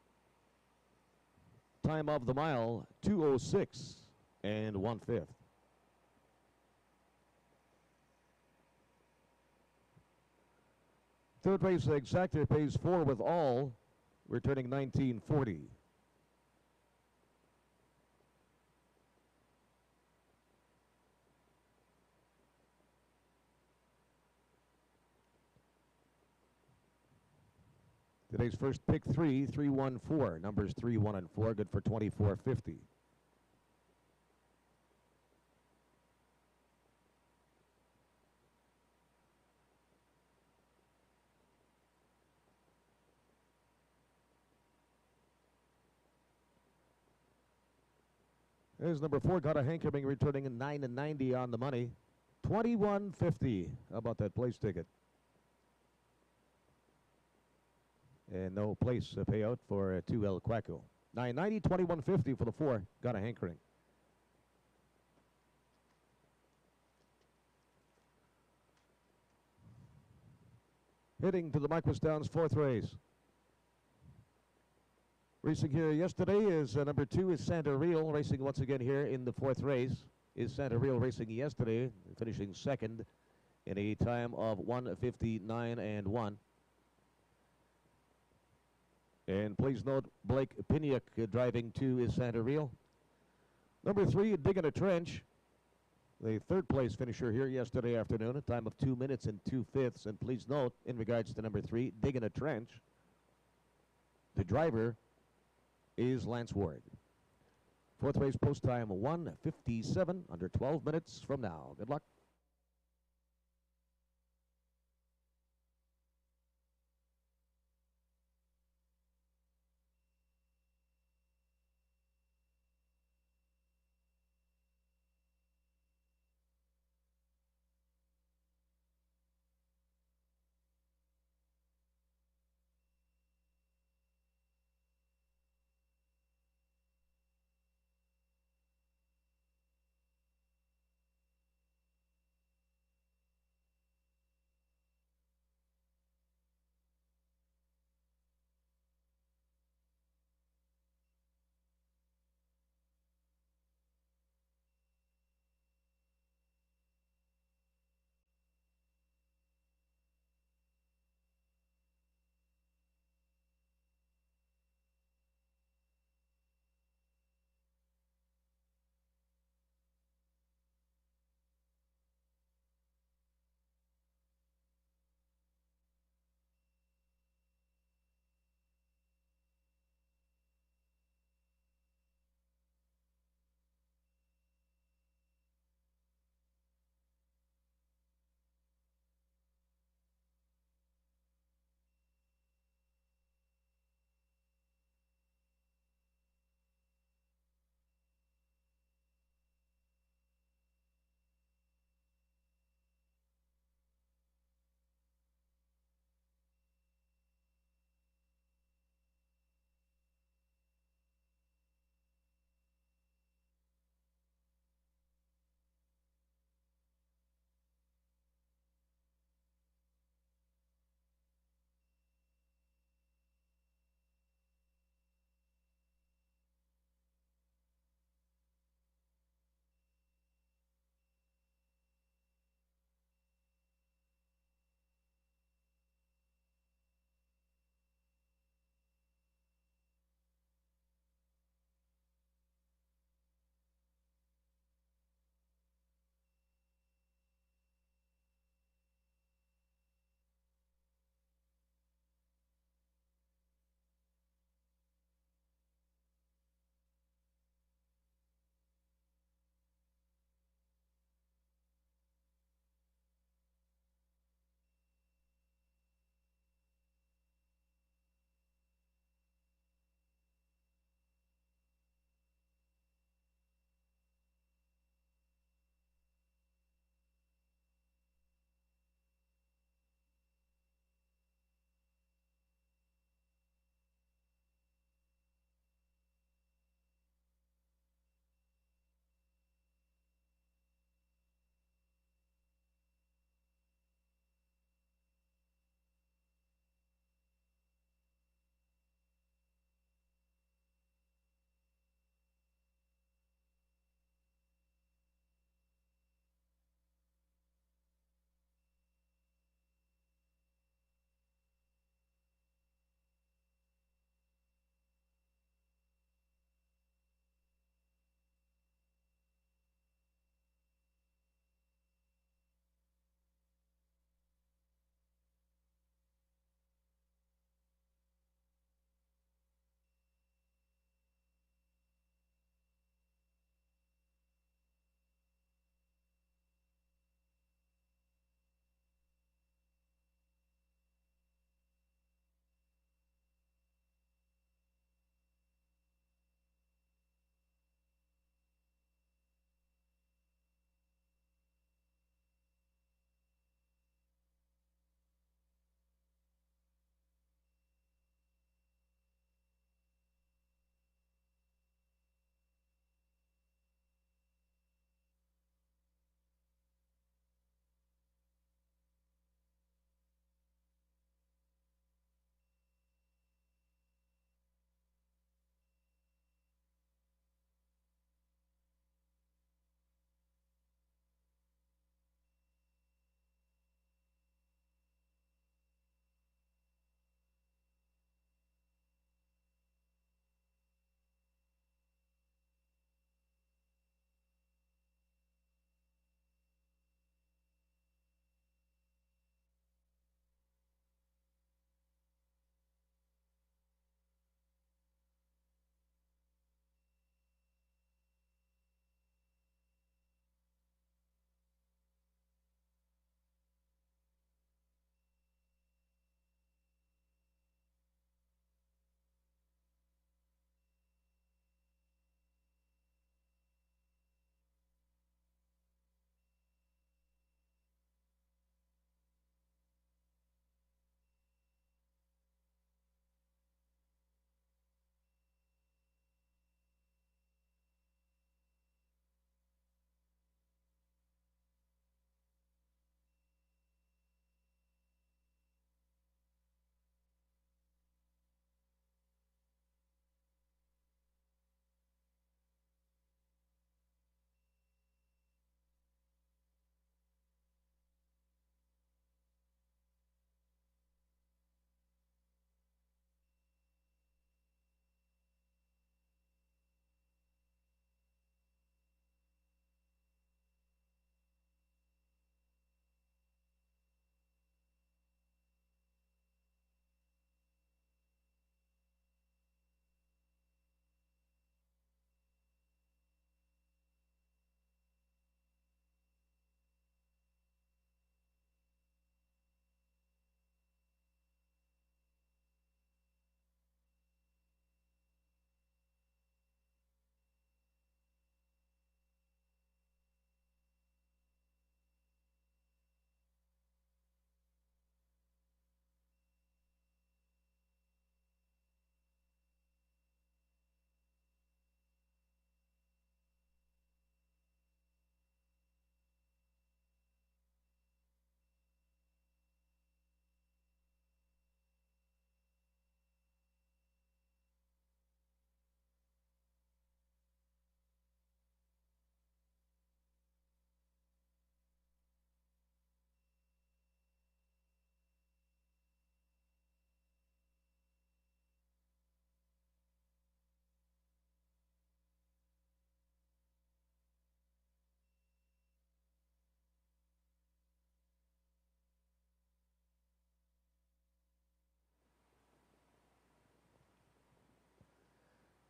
Time of the mile, 206 1/5. Third race exactor pays 4 with all, returning 1940. Today's first pick 3-3-1-4. Numbers 3, 1, and 4, good for 24.50. There's number 4, Got a Hankering, returning in 9.90 on the money. 21.50. How about that place ticket? And no place payout for 2 El Quaco. 9.90, 21.50 for the 4, Got a Hankering. Heading to the Marquis Downs fourth race. Racing here yesterday is number 2 is Santa Real. Racing once again here in the fourth race is Santa Real, racing yesterday, finishing second in a time of 1:59 1. And please note, Blake Piniak driving 2 is Santa Real. Number 3, Digging a Trench. The third place finisher here yesterday afternoon, a time of 2 minutes and 2/5. And please note, in regards to number 3, Digging a Trench, the driver is Lance Ward. Fourth race post time 1:57, under 12 minutes from now. Good luck.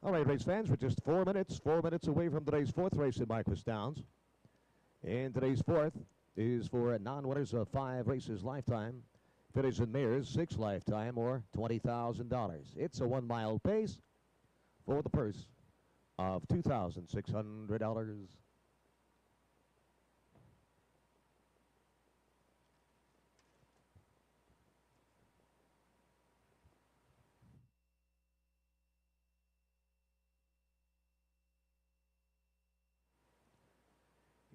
All right, race fans, we're just 4 minutes away from today's fourth race in Marquis Downs. And today's fourth is for non-winners of 5 races lifetime. Finish in mares, 6 lifetime, or $20,000. It's a 1 mile pace for the purse of $2,600.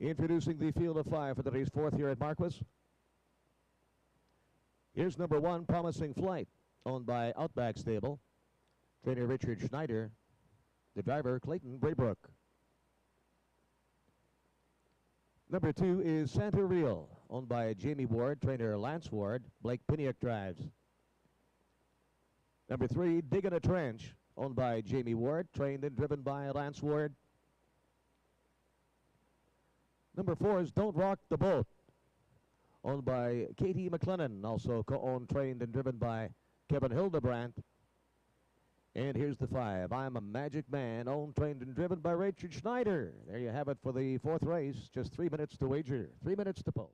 Introducing the field of 5 for today's fourth here at Marquis. Here's number 1, Promising Flight, owned by Outback Stable. Trainer Richard Schneider. The driver, Clayton Braybrook. Number 2 is Santa Real, owned by Jamie Ward. Trainer Lance Ward. Blake Piniak drives. Number 3, Diggin' a Trench, owned by Jamie Ward. Trained and driven by Lance Ward. Number 4 is Don't Rock the Boat, owned by Katie McLennan, also co-owned, trained, and driven by Kevin Hildebrandt. And here's the 5, I'm a Magic Man, owned, trained, and driven by Richard Schneider. There you have it for the fourth race. Just 3 minutes to wager, 3 minutes to post.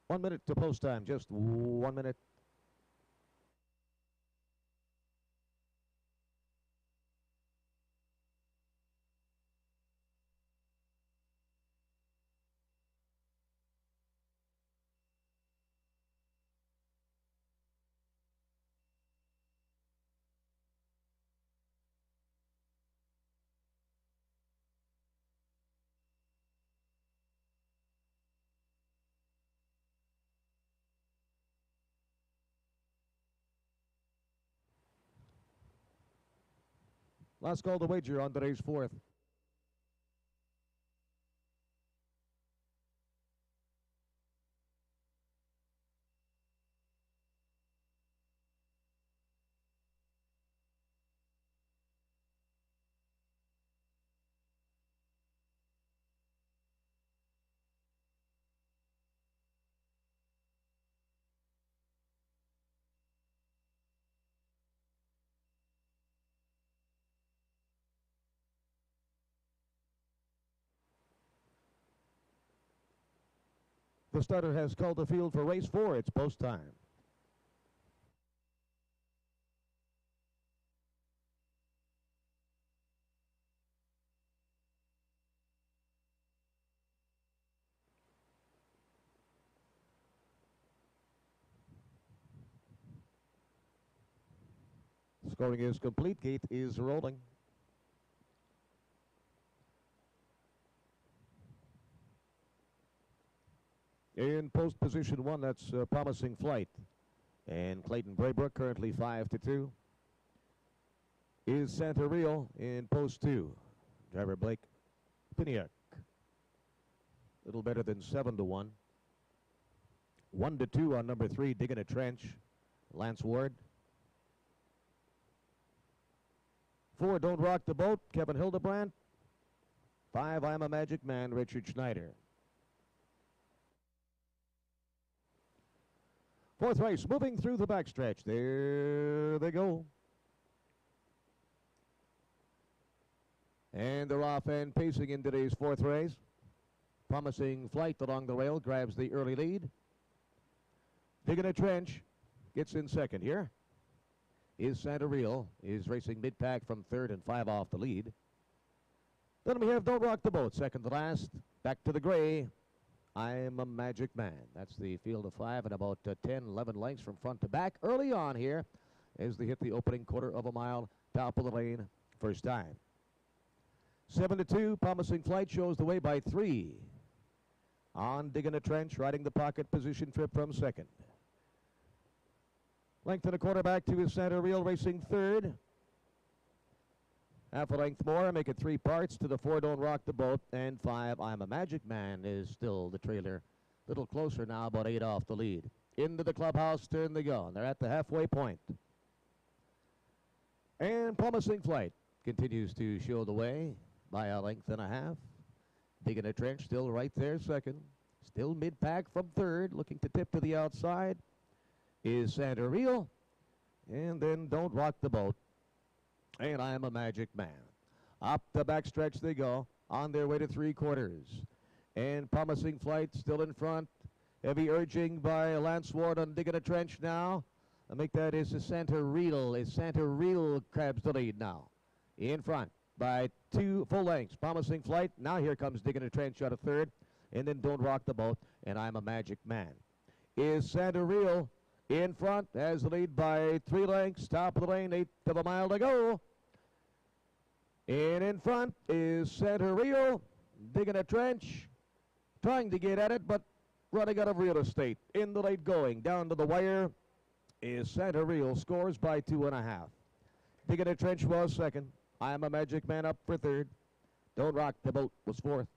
One minute to post time, just 1 minute. Last call to wager on today's fourth. The starter has called the field for race 4. It's post time. Scoring is complete. Gate is rolling. In post position 1, that's Promising Flight. And Clayton Braybrook, currently 5-2, is Santa Real in post 2. Driver Blake Piniak, little better than 7-1. 1-2 on number 3, Digging a Trench, Lance Ward. 4, Don't Rock the Boat, Kevin Hildebrandt. 5, I'm a Magic Man, Richard Schneider. 4th race, moving through the backstretch. There they go. And they're off and pacing in today's 4th race. Promising Flight along the rail grabs the early lead. Digging a Trench gets in second here. Is Santa Real, is racing mid-pack from 3rd and 5 off the lead. Then we have Don't Rock the Boat, second to last. Back to the gray, I'm a Magic Man. That's the field of 5 and about 10, 11 lengths from front to back. Early on here as they hit the opening quarter of a mile, top of the lane, first time. 7-2, Promising Flight shows the way by 3. On Digging a Trench, riding the pocket position trip from second. Length and a quarter back to his Santa Real, racing 3rd. Half a length more, make it 3 parts to the 4, Don't Rock the Boat, and 5, I'm a Magic Man is still the trailer. Little closer now, about 8 off the lead. Into the clubhouse, turn they go, and they're at the halfway point. And Promising Flight continues to show the way by a length and a half. Digging a Trench, still right there, second. Still mid-pack from 3rd, looking to tip to the outside is Santa Real. And then Don't Rock the Boat, and I'm a Magic Man. Up the backstretch they go, on their way to 3/4. And Promising Flight still in front. Heavy urging by Lance Ward on Digging a Trench now. I think that is Santa Real. Santa Real grabs the lead now. In front by 2 full lengths. Promising Flight. Now here comes Digging a Trench out of 3rd. And then Don't Rock the Boat, and I'm a Magic Man. Is Santa Real in front, has the lead by 3 lengths. Top of the lane, 1/8 of a mile to go. And in front is Santa Real, Digging a Trench, trying to get at it, but running out of real estate. In the late going, down to the wire is Santa Real, scores by 2.5. Digging a Trench was second. I'm a Magic Man up for 3rd. Don't Rock the Boat was 4th.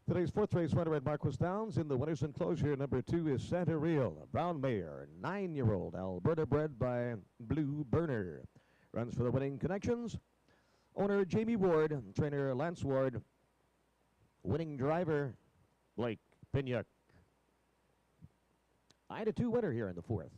Today's 4th race winner at Marquis Downs in the winner's enclosure. Number 2 is Santa Real, a brown mare, 9-year-old, Alberta bred by Blue Burner. Runs for the Winning Connections. Owner Jamie Ward, trainer Lance Ward, winning driver Blake Piniak. 9-2 winner here in the 4th.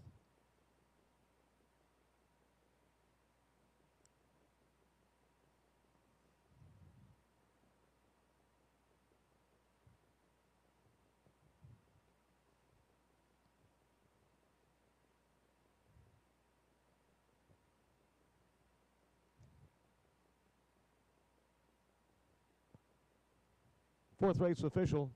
Fourth race official.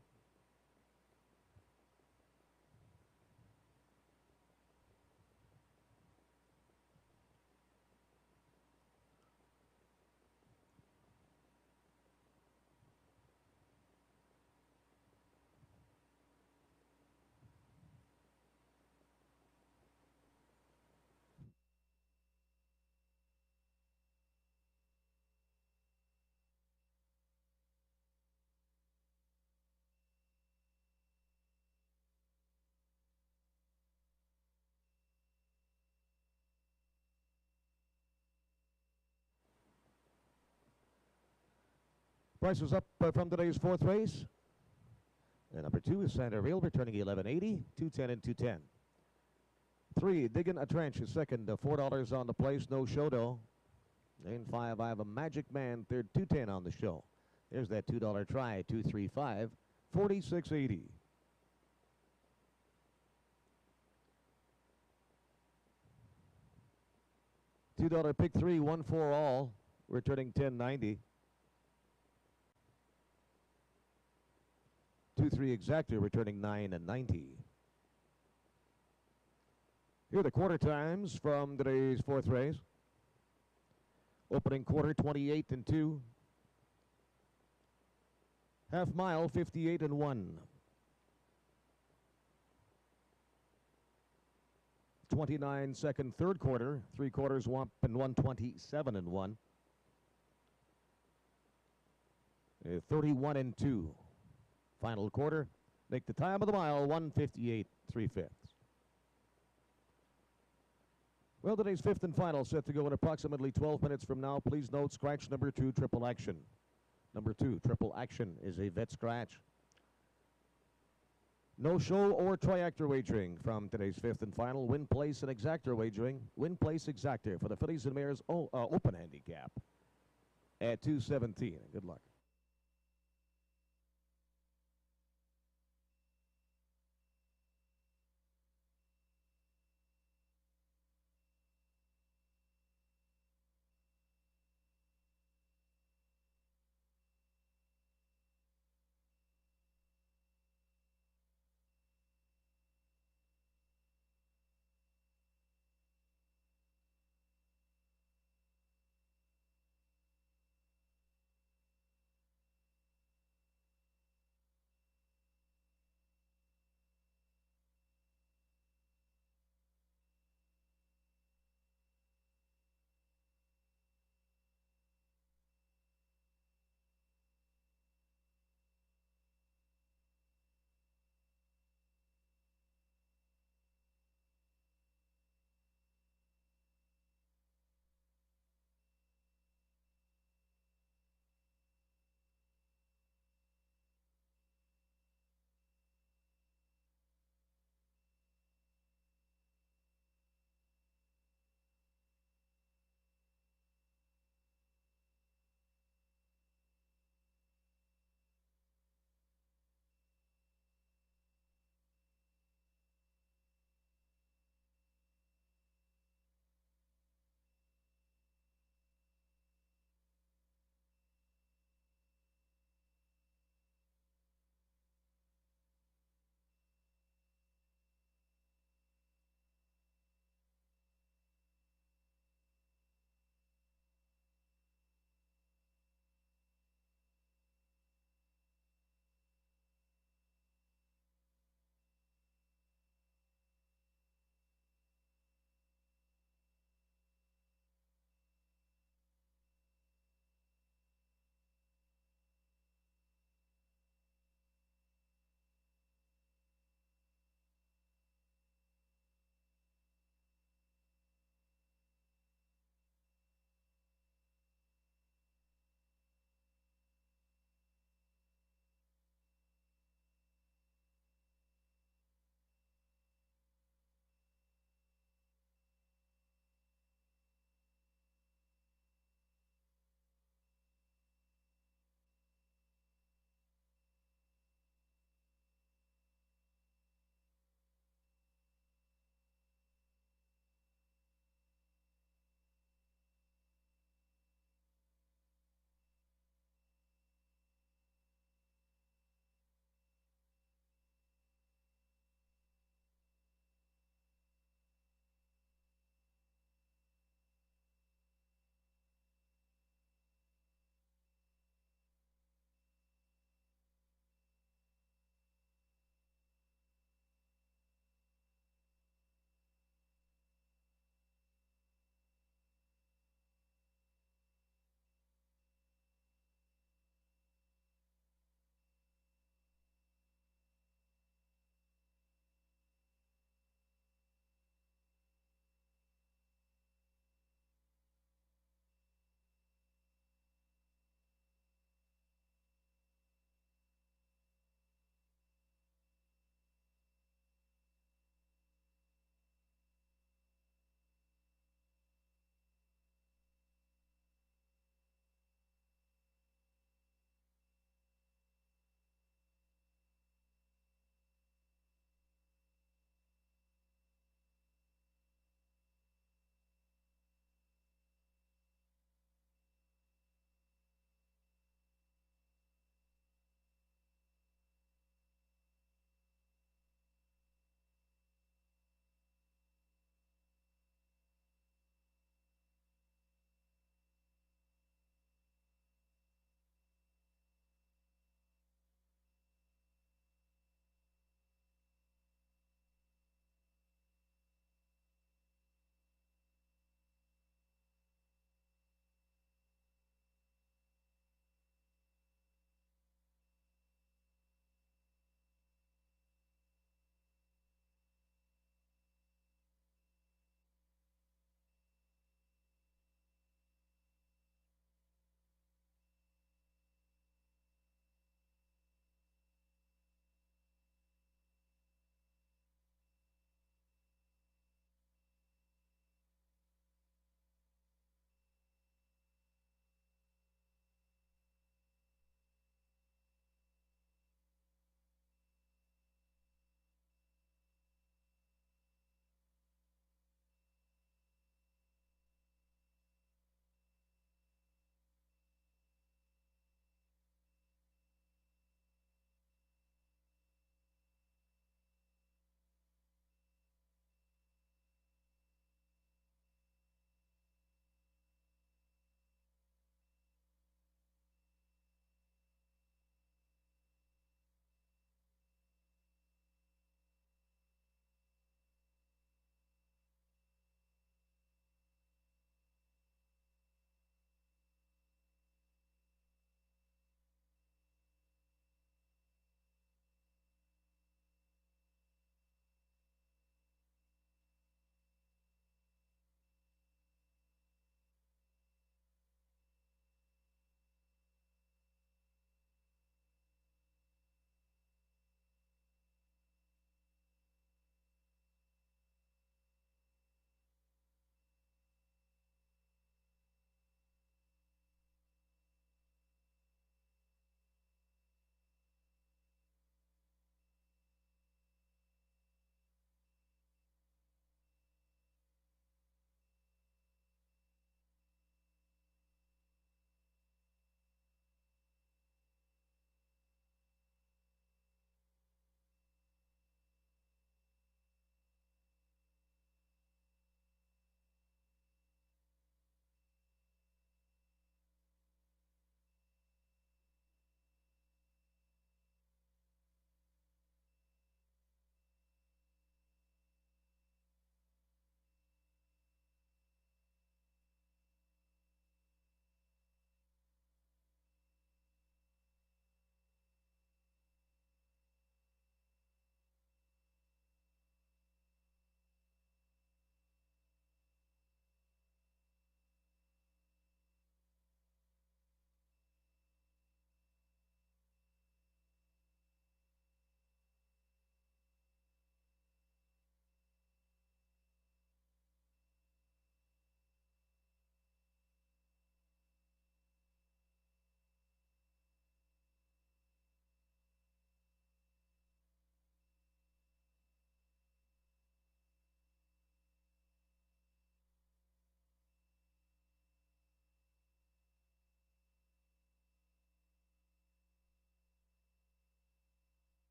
Prices up from today's fourth race. Number 2 is Santa Real, returning 11.80, 210 and 210. 3, Digging a Trench is second, $4 on the place, no show though. Lane 5, I have a Magic Man, third, 210 on the show. There's that $2 try, 235, 46.80. $2 pick 3, 1-4 all, returning 10.90. 2-3 Exactor, returning 9.90. Here are the quarter times from today's fourth race. Opening quarter, 28 and 2. Half mile, 58 and 1. 29 second third quarter, 3 quarters, 127 and 1. 31 and 2. Final quarter, make the time of the mile 1:58 3/5. Well, today's fifth and final set to go in approximately 12 minutes from now. Please note, scratch number 2, Triple Action. Number 2, Triple Action, is a vet scratch. No show or triactor wagering from today's fifth and final. Win, place, and exactor wagering. Win, place, exactor for the Fillies and Mares Open Handicap at 217. Good luck.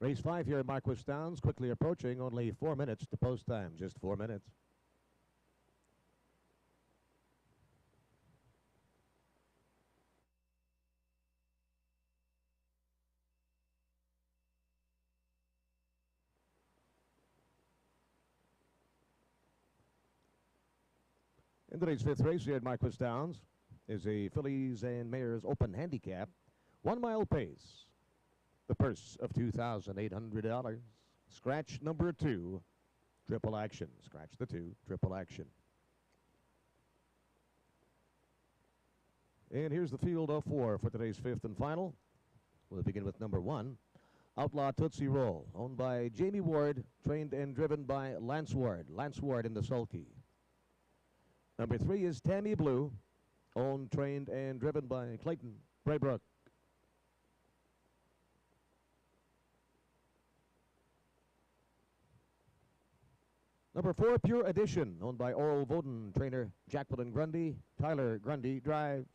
Race 5 here at Marquis Downs, quickly approaching, only 4 minutes to post time, just 4 minutes. In today's 5th race here at Marquis Downs is a Fillies and Mares Open Handicap, 1 mile pace. The purse of $2,800. Scratch number 2, triple action. Scratch the 2, triple action. And here's the field of 4 for today's 5th and final. We'll begin with number 1, Outlaw Tootsie Roll, owned by Jamie Ward, trained and driven by Lance Ward. Lance Ward in the sulky. Number 3 is Tammy Blue, owned, trained, and driven by Clayton Braybrook. Number 4, Pure Edition, owned by Oral Voden, trainer Jacqueline Grundy. Tyler Grundy drives.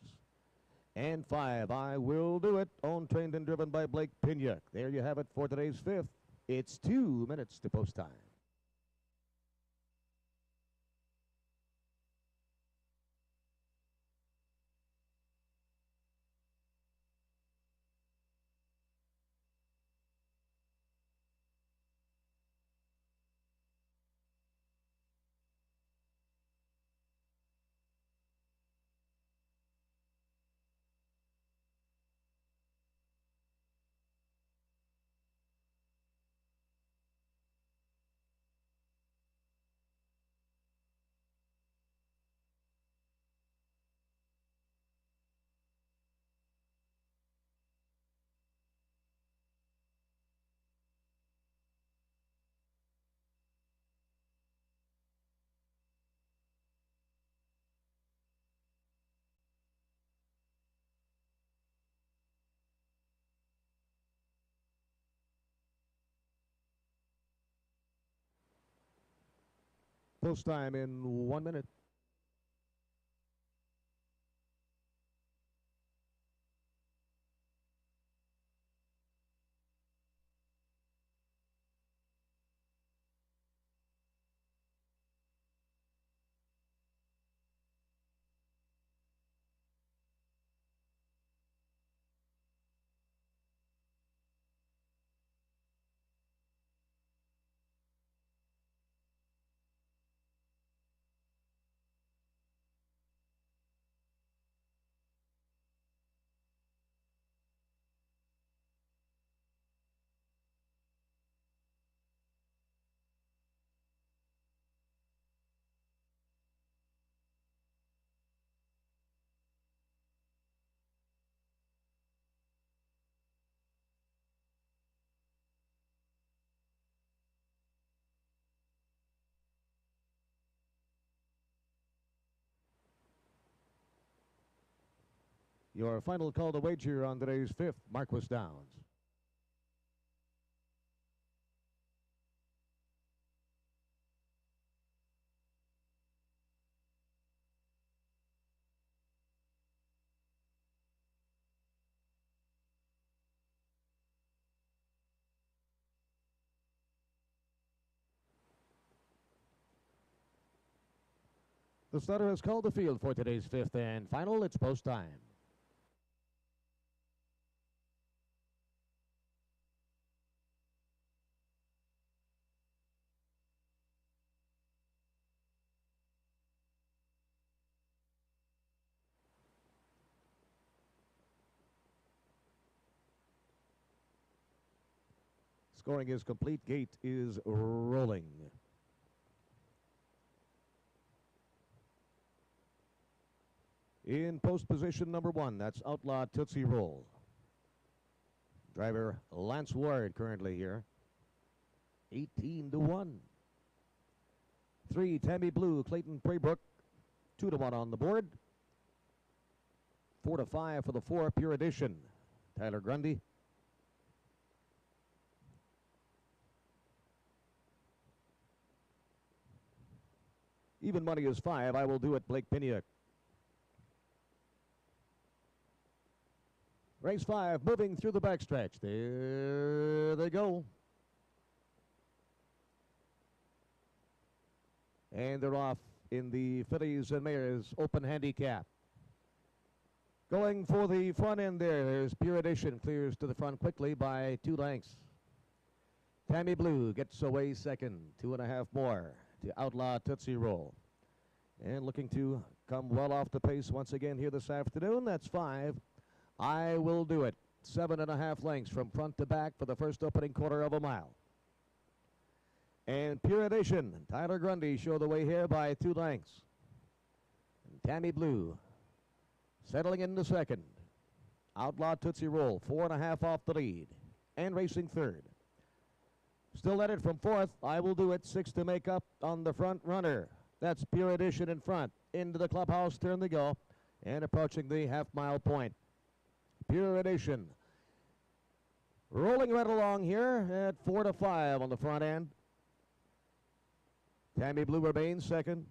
And 5, I Will Do It, owned, trained, and driven by Blake Pinyak. There you have it for today's 5th. It's 2 minutes to post time. Post time in 1 minute. Your final call to wager on today's 5th Marquis Downs. The starter has called the field for today's 5th and final. It's post time. Scoring is complete. Gate is rolling. In post position number 1, that's Outlaw Tootsie Roll. Driver Lance Ward currently here. 18-1. 3, Tammy Blue, Clayton Braybrook. 2-1 on the board. 4-5 for the 4, Pure Edition, Tyler Grundy. Even money is 5, I Will Do It, Blake Pinyak. Race 5 moving through the backstretch. There they go. And they're off in the fillies and mares open handicap. Going for the front end there. There's Pure Edition. Clears to the front quickly by 2 lengths. Tammy Blue gets away second. 2.5 more to Outlaw Tootsie Roll. And looking to come well off the pace once again here this afternoon. That's 5. I Will Do It. 7.5 lengths from front to back for the first opening quarter of a mile. And Pure Edition, Tyler Grundy show the way here by 2 lengths. And Tammy Blue settling into second. Outlaw Tootsie Roll, 4.5 off the lead. And racing third. Still at it from fourth. I Will Do It, 6 to make up on the front runner. That's Pure Edition in front. Into the clubhouse turn they go. And approaching the half-mile point. Pure Edition rolling right along here at 4 to 5 on the front end. Tammy Blue remains second.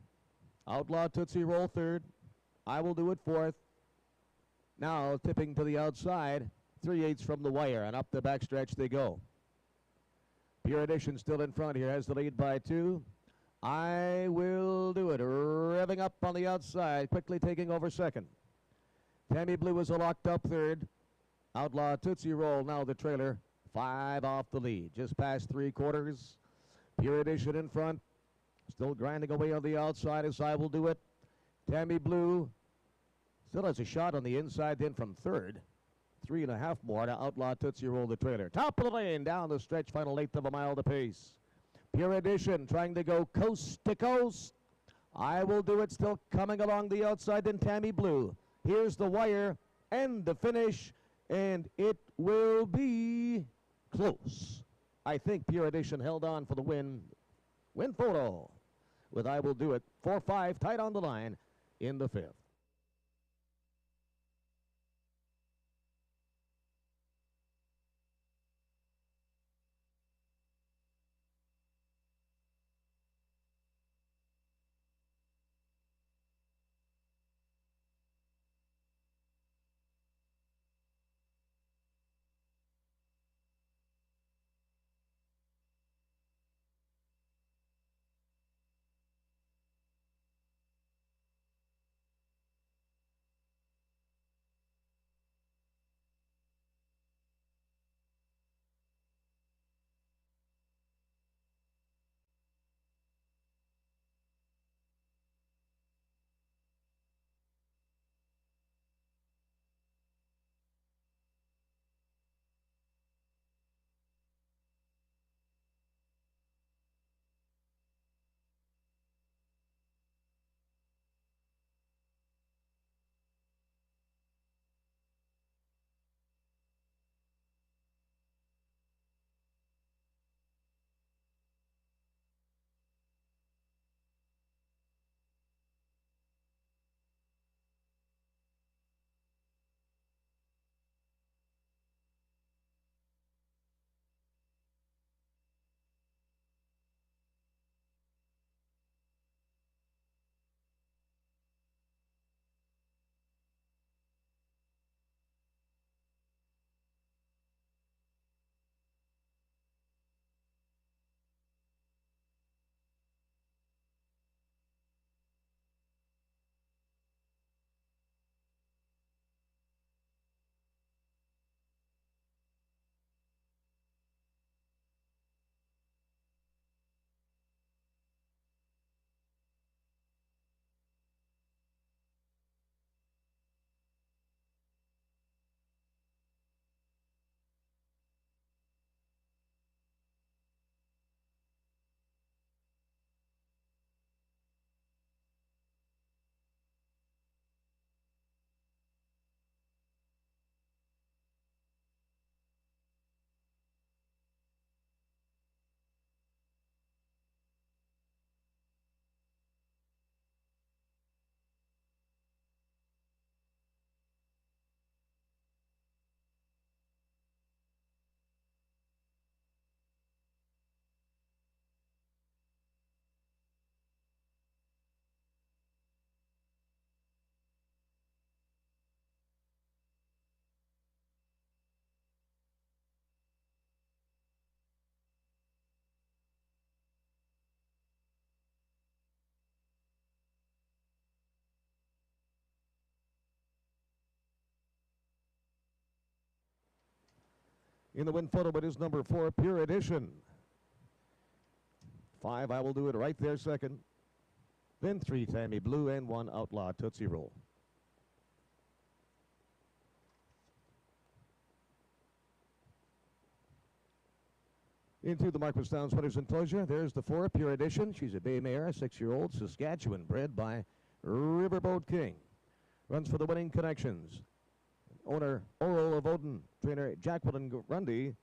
Outlaw Tootsie Roll third. I Will Do It fourth. Now tipping to the outside. 3/8 from the wire, and up the backstretch they go. Pure Edition still in front here, has the lead by 2. I Will Do It, revving up on the outside, quickly taking over second. Tammy Blue is a locked up third. Outlaw Tootsie Roll now the trailer. 5 off the lead, just past 3/4. Pure Edition in front. Still grinding away on the outside as I Will Do It. Tammy Blue still has a shot on the inside then from third. 3.5 more to Outlaw Tootsie Roll the trailer. Top of the lane, down the stretch, final 1/8 of a mile to pace. Pure Edition trying to go coast to coast. I Will Do It still coming along the outside, then Tammy Blue. Here's the wire and the finish, and it will be close. I think Pure Edition held on for the win. Win photo with I Will Do It. 4-5 tight on the line in the 5th. In the win photo, it is number 4, Pure Edition. 5, I Will Do It, right there second. Then 3, Tammy Blue, and 1, Outlaw Tootsie Roll. Into the Marquis Downs winners enclosure, there's the 4, Pure Edition. She's a bay mare, a 6-year-old Saskatchewan, bred by Riverboat King. Runs for the Winning Connections. Owner Oro of Odin, trainer Jacqueline Grundy.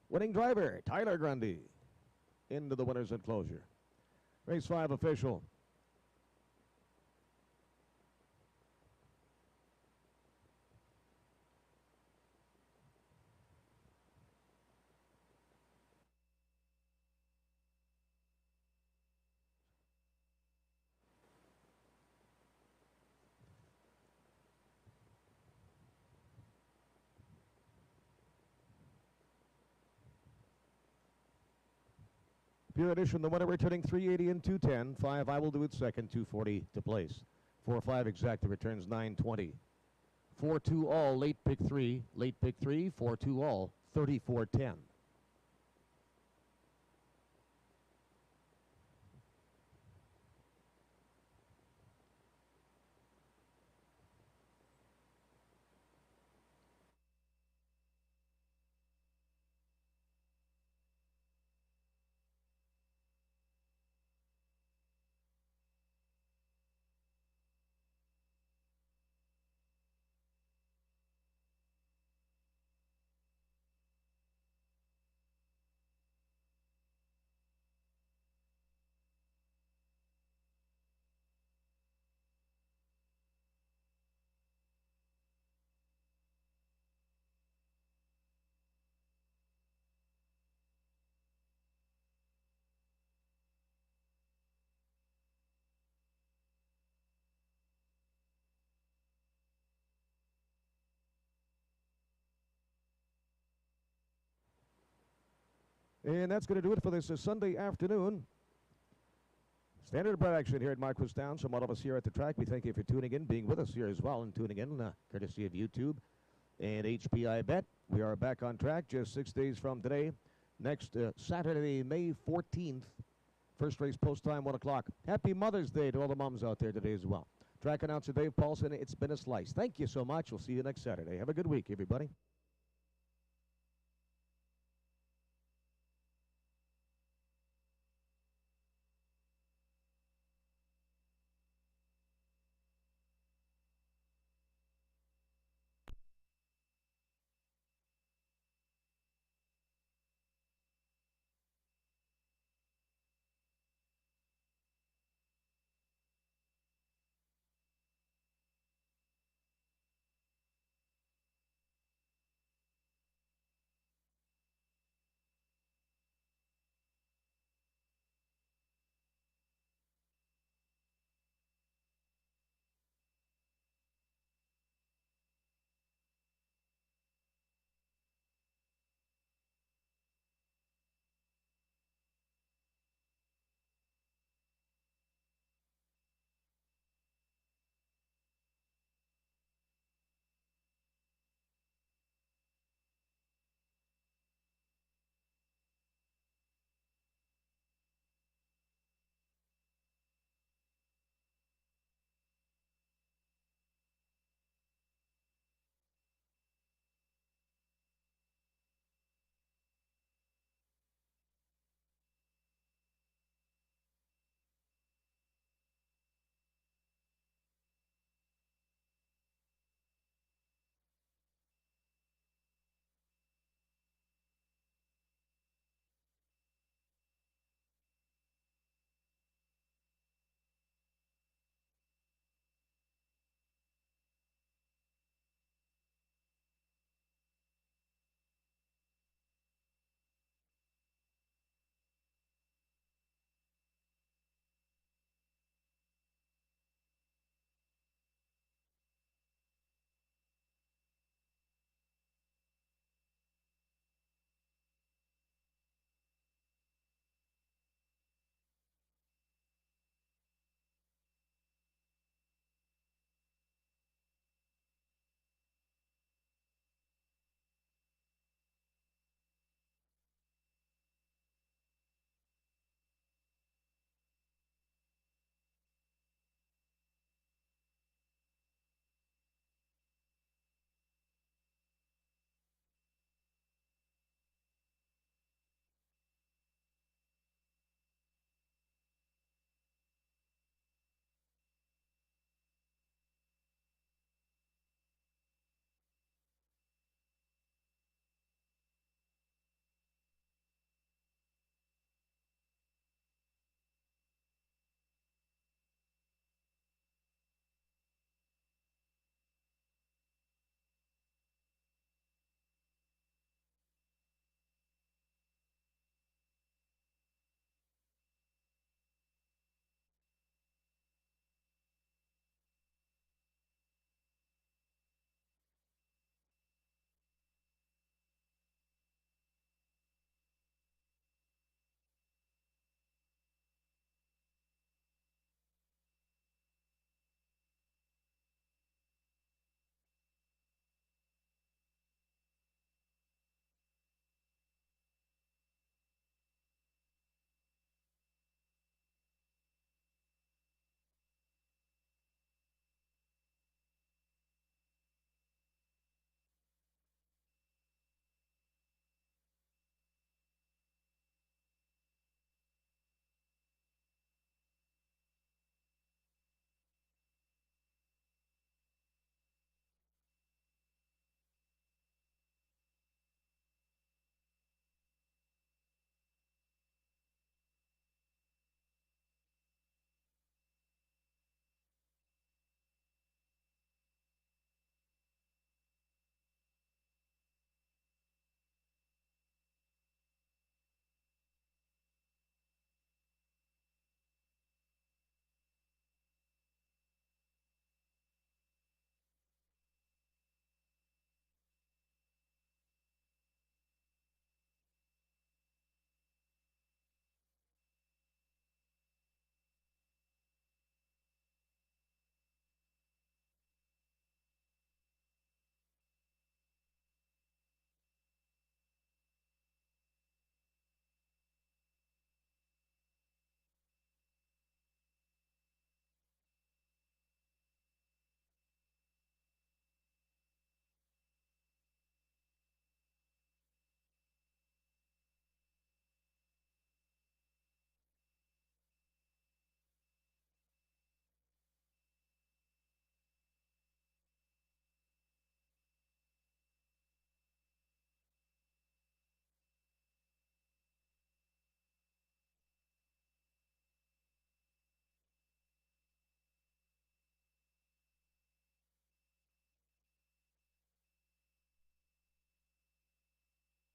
Winning driver Tyler Grundy. Into the winners enclosure. Race 5 official. Pure Edition, the winner, returning 380 and 210. 5, I Will Do It second, 240 to place. 4-5 exact, the returns 920. 4-2 all, late pick 3. Late pick 3, 4-2 all, 34-10. And that's going to do it for this Sunday afternoon. Standard bred action here at Marquis Downs. From all of us here at the track, we thank you for tuning in, being with us here as well, and tuning in courtesy of YouTube and HPI Bet. We are back on track just 6 days from today. Next Saturday, May 14th. First race post time, 1 o'clock. Happy Mother's Day to all the moms out there today as well. Track announcer Dave Paulson, it's been a slice. Thank you so much. We'll see you next Saturday. Have a good week, everybody.